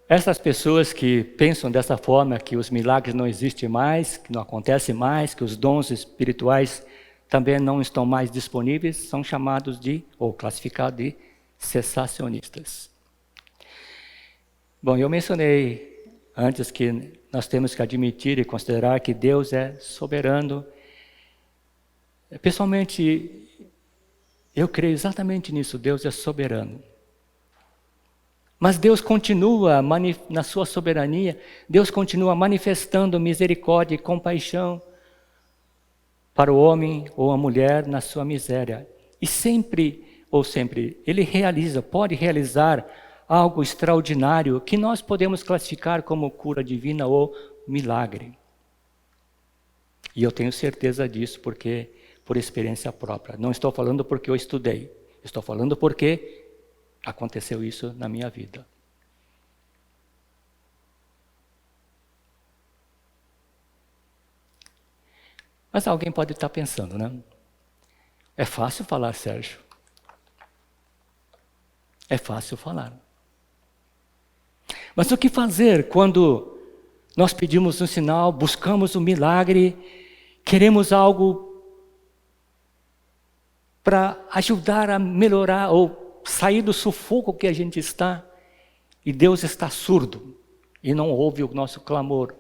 Essas pessoas que pensam dessa forma, que os milagres não existem mais, que não acontecem mais, que os dons espirituais também não estão mais disponíveis, são chamados ou classificados de cessacionistas. Bom, eu mencionei antes que nós temos que admitir e considerar que Deus é soberano. Pessoalmente, eu creio exatamente nisso, Deus é soberano. Mas Deus continua, na sua soberania, Deus continua manifestando misericórdia e compaixão para o homem ou a mulher na sua miséria. E sempre, Ele pode realizar algo extraordinário que nós podemos classificar como cura divina ou milagre. E eu tenho certeza disso porque por experiência própria. Não estou falando porque eu estudei, estou falando porque aconteceu isso na minha vida. Mas alguém pode estar pensando, né? É fácil falar, Sérgio. É fácil falar. Mas o que fazer quando nós pedimos um sinal, buscamos um milagre, queremos algo para ajudar a melhorar ou sair do sufoco que a gente está, e Deus está surdo e não ouve o nosso clamor.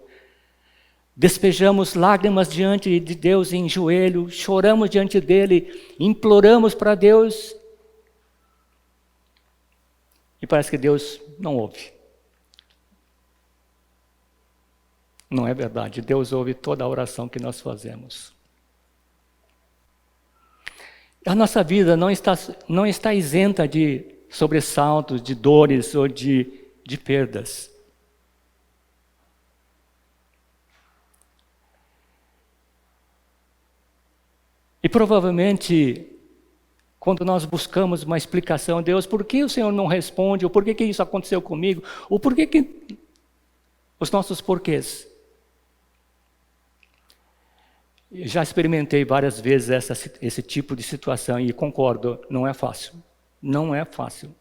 Despejamos lágrimas diante de Deus em joelho, choramos diante dele, imploramos para Deus, e parece que Deus não ouve. Não é verdade, Deus ouve toda a oração que nós fazemos. A nossa vida não está isenta de sobressaltos, de dores ou de perdas. E provavelmente, quando nós buscamos uma explicação a Deus, por que o Senhor não responde, ou por que isso aconteceu comigo, ou por que os nossos porquês. Já experimentei várias vezes esse tipo de situação e concordo, não é fácil. Não é fácil.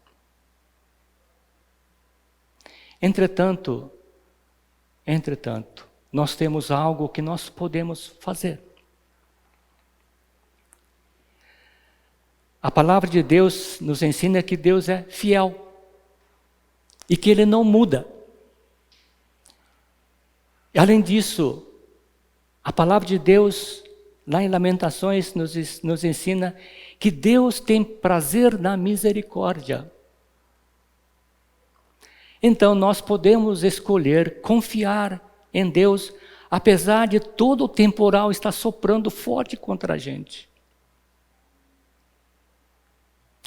Entretanto, nós temos algo que nós podemos fazer. A palavra de Deus nos ensina que Deus é fiel e que Ele não muda. E, além disso, a palavra de Deus, lá em Lamentações, nos ensina que Deus tem prazer na misericórdia. Então, nós podemos escolher confiar em Deus, apesar de todo o temporal estar soprando forte contra a gente.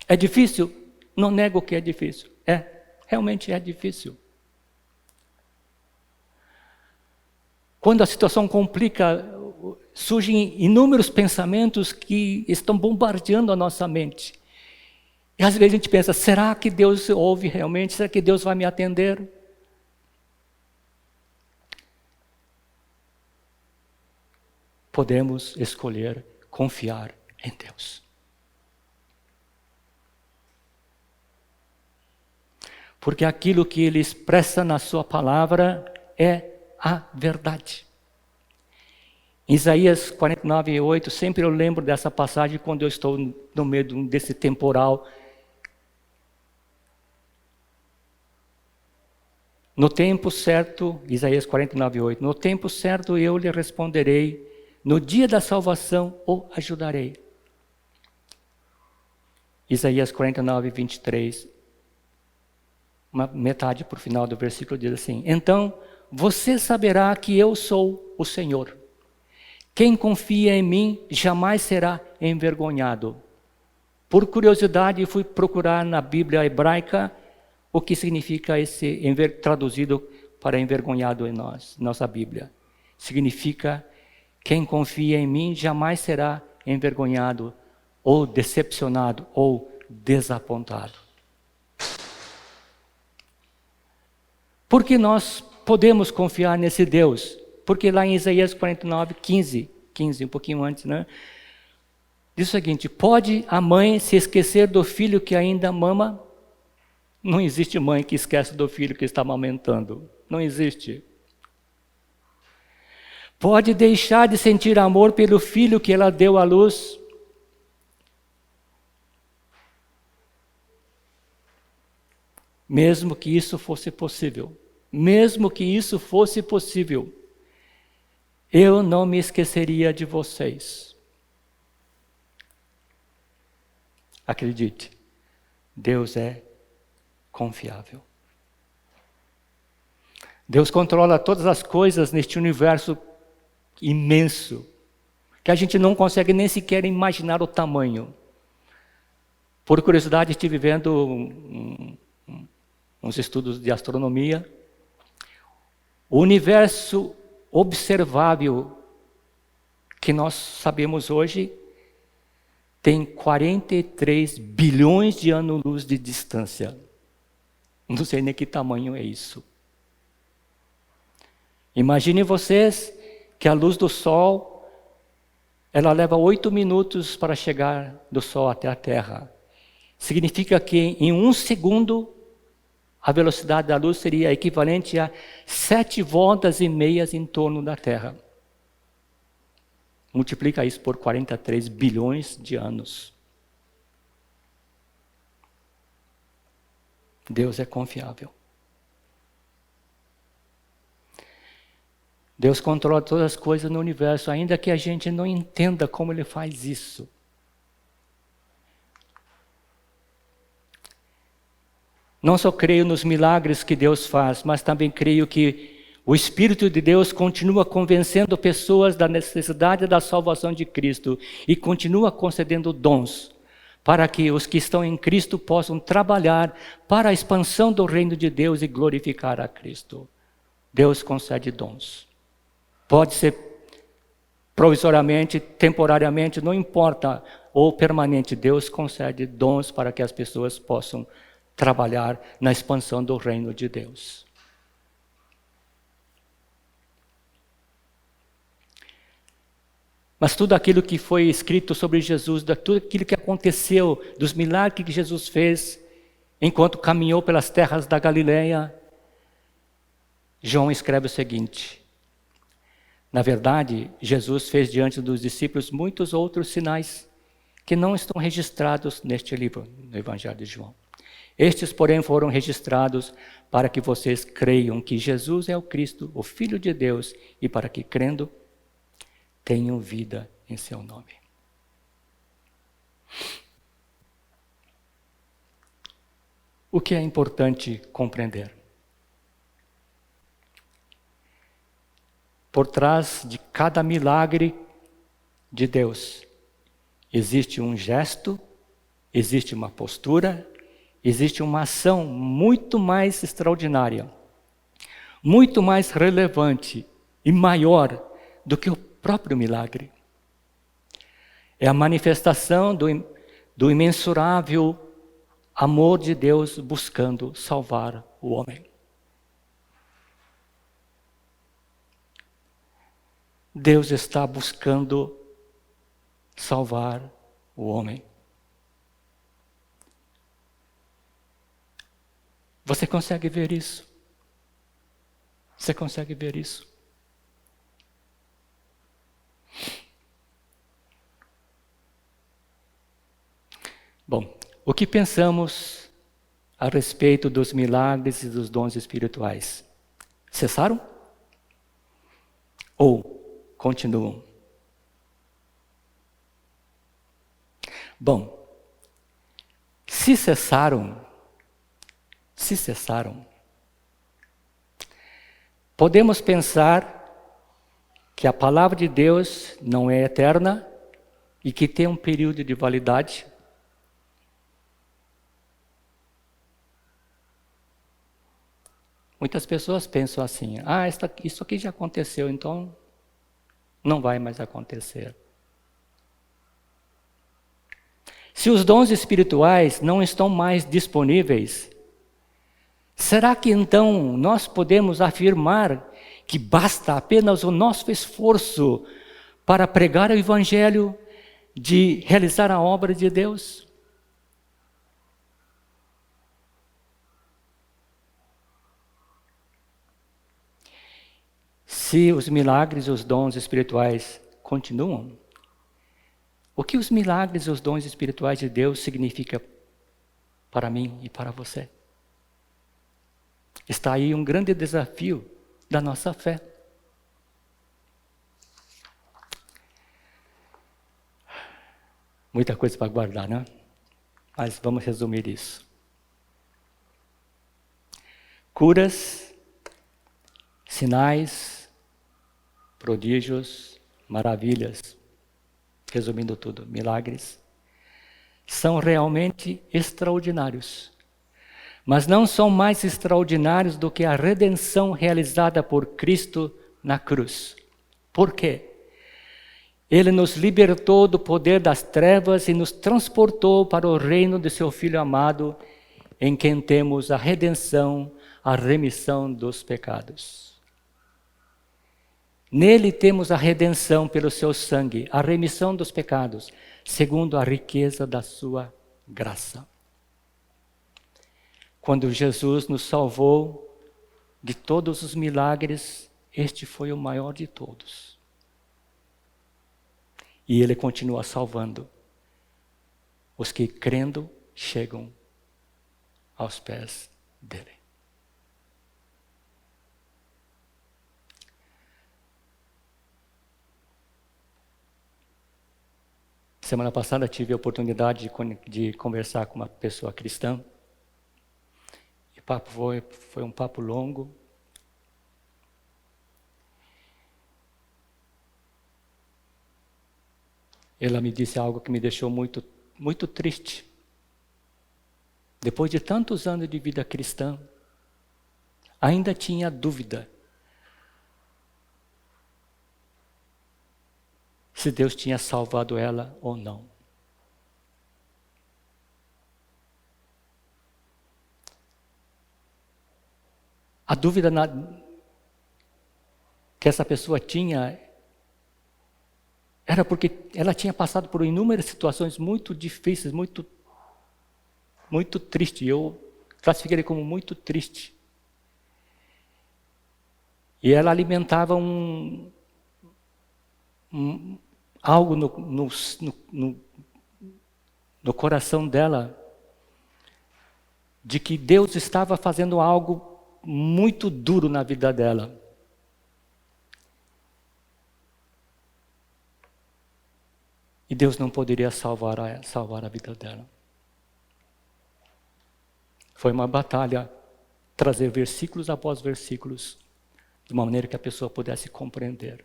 É difícil? Não nego que é difícil. Realmente é difícil. Quando a situação complica, surgem inúmeros pensamentos que estão bombardeando a nossa mente. E às vezes a gente pensa, será que Deus ouve realmente? Será que Deus vai me atender? Podemos escolher confiar em Deus. Porque aquilo que Ele expressa na sua palavra é a verdade. Em Isaías 49:8, sempre eu lembro dessa passagem quando eu estou no meio desse temporal. No tempo certo, Isaías 49:8, no tempo certo eu lhe responderei, no dia da salvação o ajudarei. Isaías 49:23, uma metade para o final do versículo diz assim: então você saberá que eu sou o Senhor. Quem confia em mim jamais será envergonhado. Por curiosidade, fui procurar na Bíblia hebraica o que significa esse traduzido para envergonhado em nossa Bíblia. Significa, quem confia em mim jamais será envergonhado, ou decepcionado, ou desapontado. Porque nós podemos confiar nesse Deus? Porque lá em Isaías 49:15, um pouquinho antes, né? Diz o seguinte: pode a mãe se esquecer do filho que ainda mama? Não existe mãe que esquece do filho que está amamentando. Não existe. Pode deixar de sentir amor pelo filho que ela deu à luz? Mesmo que isso fosse possível, eu não me esqueceria de vocês. Acredite, Deus é confiável. Deus controla todas as coisas neste universo imenso, que a gente não consegue nem sequer imaginar o tamanho. Por curiosidade, estive vendo uns estudos de astronomia. O universo observável que nós sabemos hoje tem 43 bilhões de anos-luz de distância. Não sei nem que tamanho é isso. Imaginem vocês que a luz do Sol, ela leva 8 minutos para chegar do Sol até a Terra. Significa que em 1 segundo, a velocidade da luz seria equivalente a 7 voltas e meias em torno da Terra. Multiplica isso por 43 bilhões de anos. Deus é confiável. Deus controla todas as coisas no universo, ainda que a gente não entenda como Ele faz isso. Não só creio nos milagres que Deus faz, mas também creio que o Espírito de Deus continua convencendo pessoas da necessidade da salvação de Cristo e continua concedendo dons para que os que estão em Cristo possam trabalhar para a expansão do reino de Deus e glorificar a Cristo. Deus concede dons. Pode ser provisoriamente, temporariamente, não importa, ou permanente. Deus concede dons para que as pessoas possam trabalhar na expansão do reino de Deus. Mas tudo aquilo que foi escrito sobre Jesus, tudo aquilo que aconteceu, dos milagres que Jesus fez, enquanto caminhou pelas terras da Galileia, João escreve o seguinte: na verdade, Jesus fez diante dos discípulos muitos outros sinais que não estão registrados neste livro, no Evangelho de João. Estes, porém, foram registrados para que vocês creiam que Jesus é o Cristo, o Filho de Deus, e para que, crendo, tenham vida em seu nome. O que é importante compreender? Por trás de cada milagre de Deus, existe um gesto, existe uma postura, existe uma ação muito mais extraordinária, muito mais relevante e maior do que o próprio milagre. É a manifestação do imensurável amor de Deus buscando salvar o homem. Deus está buscando salvar o homem. Você consegue ver isso? Você consegue ver isso? Bom, o que pensamos a respeito dos milagres e dos dons espirituais? Cessaram? Ou continuam? Bom, se cessaram, podemos pensar que a palavra de Deus não é eterna e que tem um período de validade. Muitas pessoas pensam assim, isso aqui já aconteceu, então não vai mais acontecer. Se os dons espirituais não estão mais disponíveis, será que então nós podemos afirmar que basta apenas o nosso esforço para pregar o Evangelho, de realizar a obra de Deus? Se os milagres e os dons espirituais continuam, o que os milagres e os dons espirituais de Deus significam para mim e para você? Está aí um grande desafio da nossa fé. Muita coisa para guardar, né? Mas vamos resumir isso. Curas, sinais, prodígios, maravilhas, resumindo tudo, milagres, são realmente extraordinários. Mas não são mais extraordinários do que a redenção realizada por Cristo na cruz. Por quê? Ele nos libertou do poder das trevas e nos transportou para o reino de seu Filho amado, em quem temos a redenção, a remissão dos pecados. Nele temos a redenção pelo seu sangue, a remissão dos pecados, segundo a riqueza da sua graça. Quando Jesus nos salvou de todos os milagres, este foi o maior de todos. E Ele continua salvando os que, crendo, chegam aos pés dEle. Semana passada tive a oportunidade de conversar com uma pessoa cristã. O papo foi um papo longo. Ela me disse algo que me deixou muito, muito triste. Depois de tantos anos de vida cristã, ainda tinha dúvida se Deus tinha salvado ela ou não. A dúvida que essa pessoa tinha era porque ela tinha passado por inúmeras situações muito difíceis, muito triste. Eu classifiquei como muito triste. E ela alimentava algo no coração dela de que Deus estava fazendo algo muito duro na vida dela. E Deus não poderia salvar a vida dela. Foi uma batalha trazer versículos após versículos, de uma maneira que a pessoa pudesse compreender.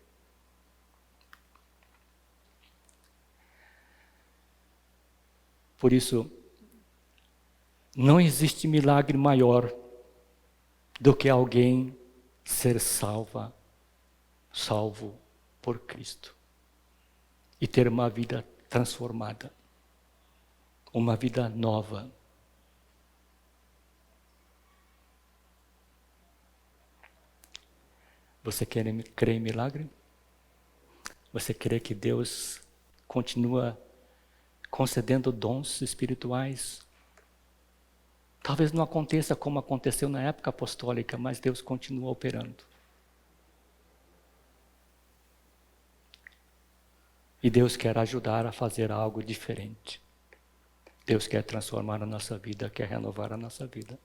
Por isso, não existe milagre maior do que alguém ser salvo por Cristo e ter uma vida transformada, uma vida nova. Você crê em milagre? Você crê que Deus continua concedendo dons espirituais? Talvez não aconteça como aconteceu na época apostólica, mas Deus continua operando. E Deus quer ajudar a fazer algo diferente. Deus quer transformar a nossa vida, quer renovar a nossa vida.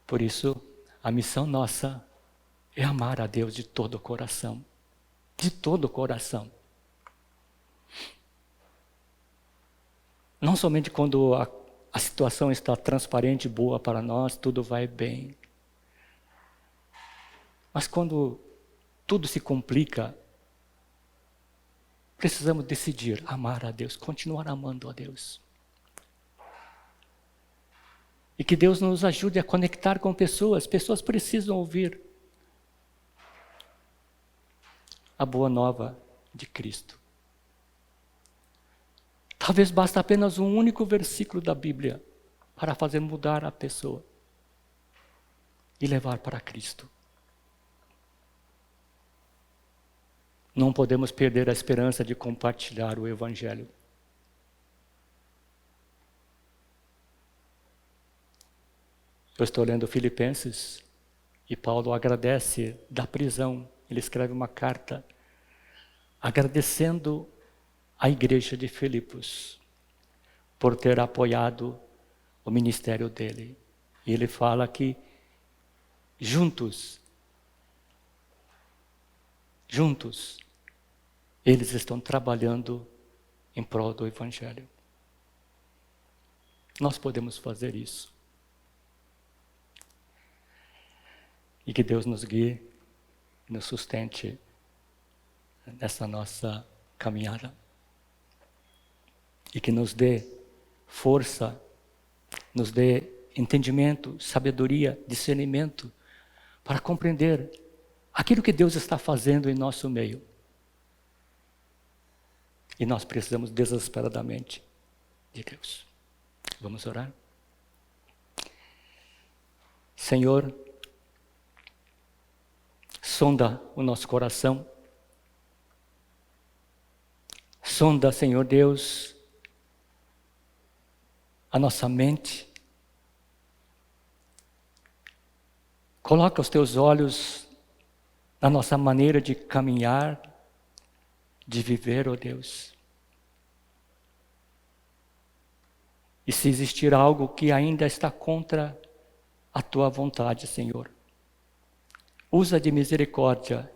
Por isso, a missão nossa é amar a Deus de todo o coração. De todo o coração. Não somente quando a situação está transparente, boa para nós, tudo vai bem. Mas quando tudo se complica, precisamos decidir amar a Deus, continuar amando a Deus. E que Deus nos ajude a conectar com pessoas. Pessoas precisam ouvir a boa nova de Cristo. Talvez basta apenas um único versículo da Bíblia para fazer mudar a pessoa e levar para Cristo. Não podemos perder a esperança de compartilhar o Evangelho. Eu estou lendo Filipenses e Paulo agradece da prisão. Ele escreve uma carta agradecendo a igreja de Filipos por ter apoiado o ministério dele. E ele fala que juntos, eles estão trabalhando em prol do Evangelho. Nós podemos fazer isso. E que Deus nos guie, nos sustente nessa nossa caminhada. E que nos dê força, nos dê entendimento, sabedoria, discernimento para compreender aquilo que Deus está fazendo em nosso meio. E nós precisamos desesperadamente de Deus. Vamos orar? Senhor, sonda o nosso coração. Sonda, Senhor Deus, a nossa mente. Coloca os teus olhos na nossa maneira de caminhar, de viver, ó Deus. E se existir algo que ainda está contra a tua vontade, Senhor, usa de misericórdia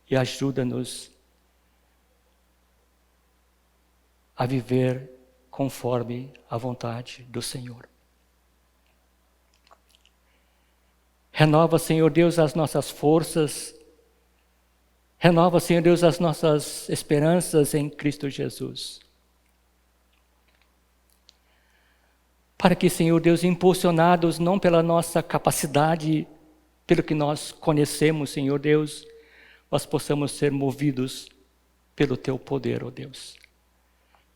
e ajuda-nos a viver conforme a vontade do Senhor. Renova, Senhor Deus, as nossas forças. Renova, Senhor Deus, as nossas esperanças em Cristo Jesus. Para que, Senhor Deus, impulsionados não pela nossa capacidade, pelo que nós conhecemos, Senhor Deus, nós possamos ser movidos pelo Teu poder, ó Deus,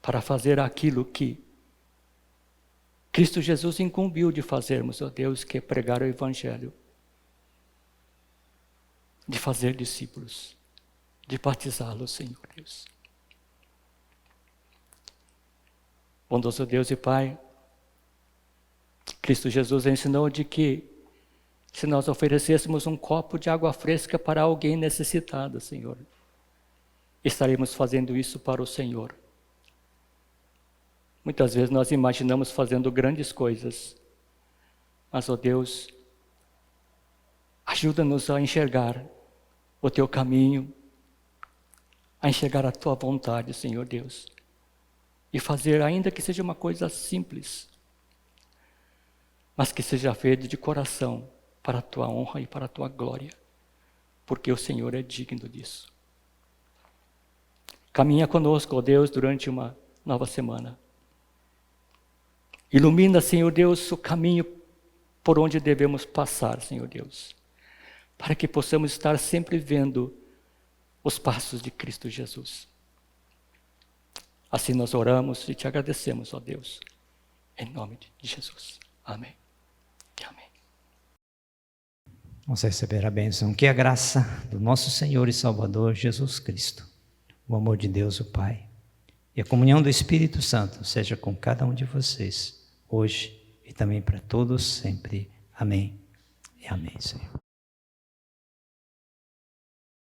para fazer aquilo que Cristo Jesus incumbiu de fazermos, ó Deus, que é pregar o Evangelho, de fazer discípulos, de batizá-los, Senhor Deus. Bondoso Deus e Pai, Cristo Jesus ensinou de que se nós oferecêssemos um copo de água fresca para alguém necessitado, Senhor, estaremos fazendo isso para o Senhor. Muitas vezes nós imaginamos fazendo grandes coisas, mas, ó Deus, ajuda-nos a enxergar o Teu caminho, a enxergar a Tua vontade, Senhor Deus, e fazer, ainda que seja uma coisa simples, mas que seja feito de coração, para a Tua honra e para a Tua glória, porque o Senhor é digno disso. Caminha conosco, ó Deus, durante uma nova semana. Ilumina, Senhor Deus, o caminho por onde devemos passar, Senhor Deus, para que possamos estar sempre vendo os passos de Cristo Jesus. Assim nós oramos e te agradecemos, ó Deus, em nome de Jesus. Amém. Amém. Vamos receber a bênção. Que a graça do nosso Senhor e Salvador Jesus Cristo, o amor de Deus, o Pai, e a comunhão do Espírito Santo seja com cada um de vocês, hoje e também para todos sempre. Amém e amém, Senhor.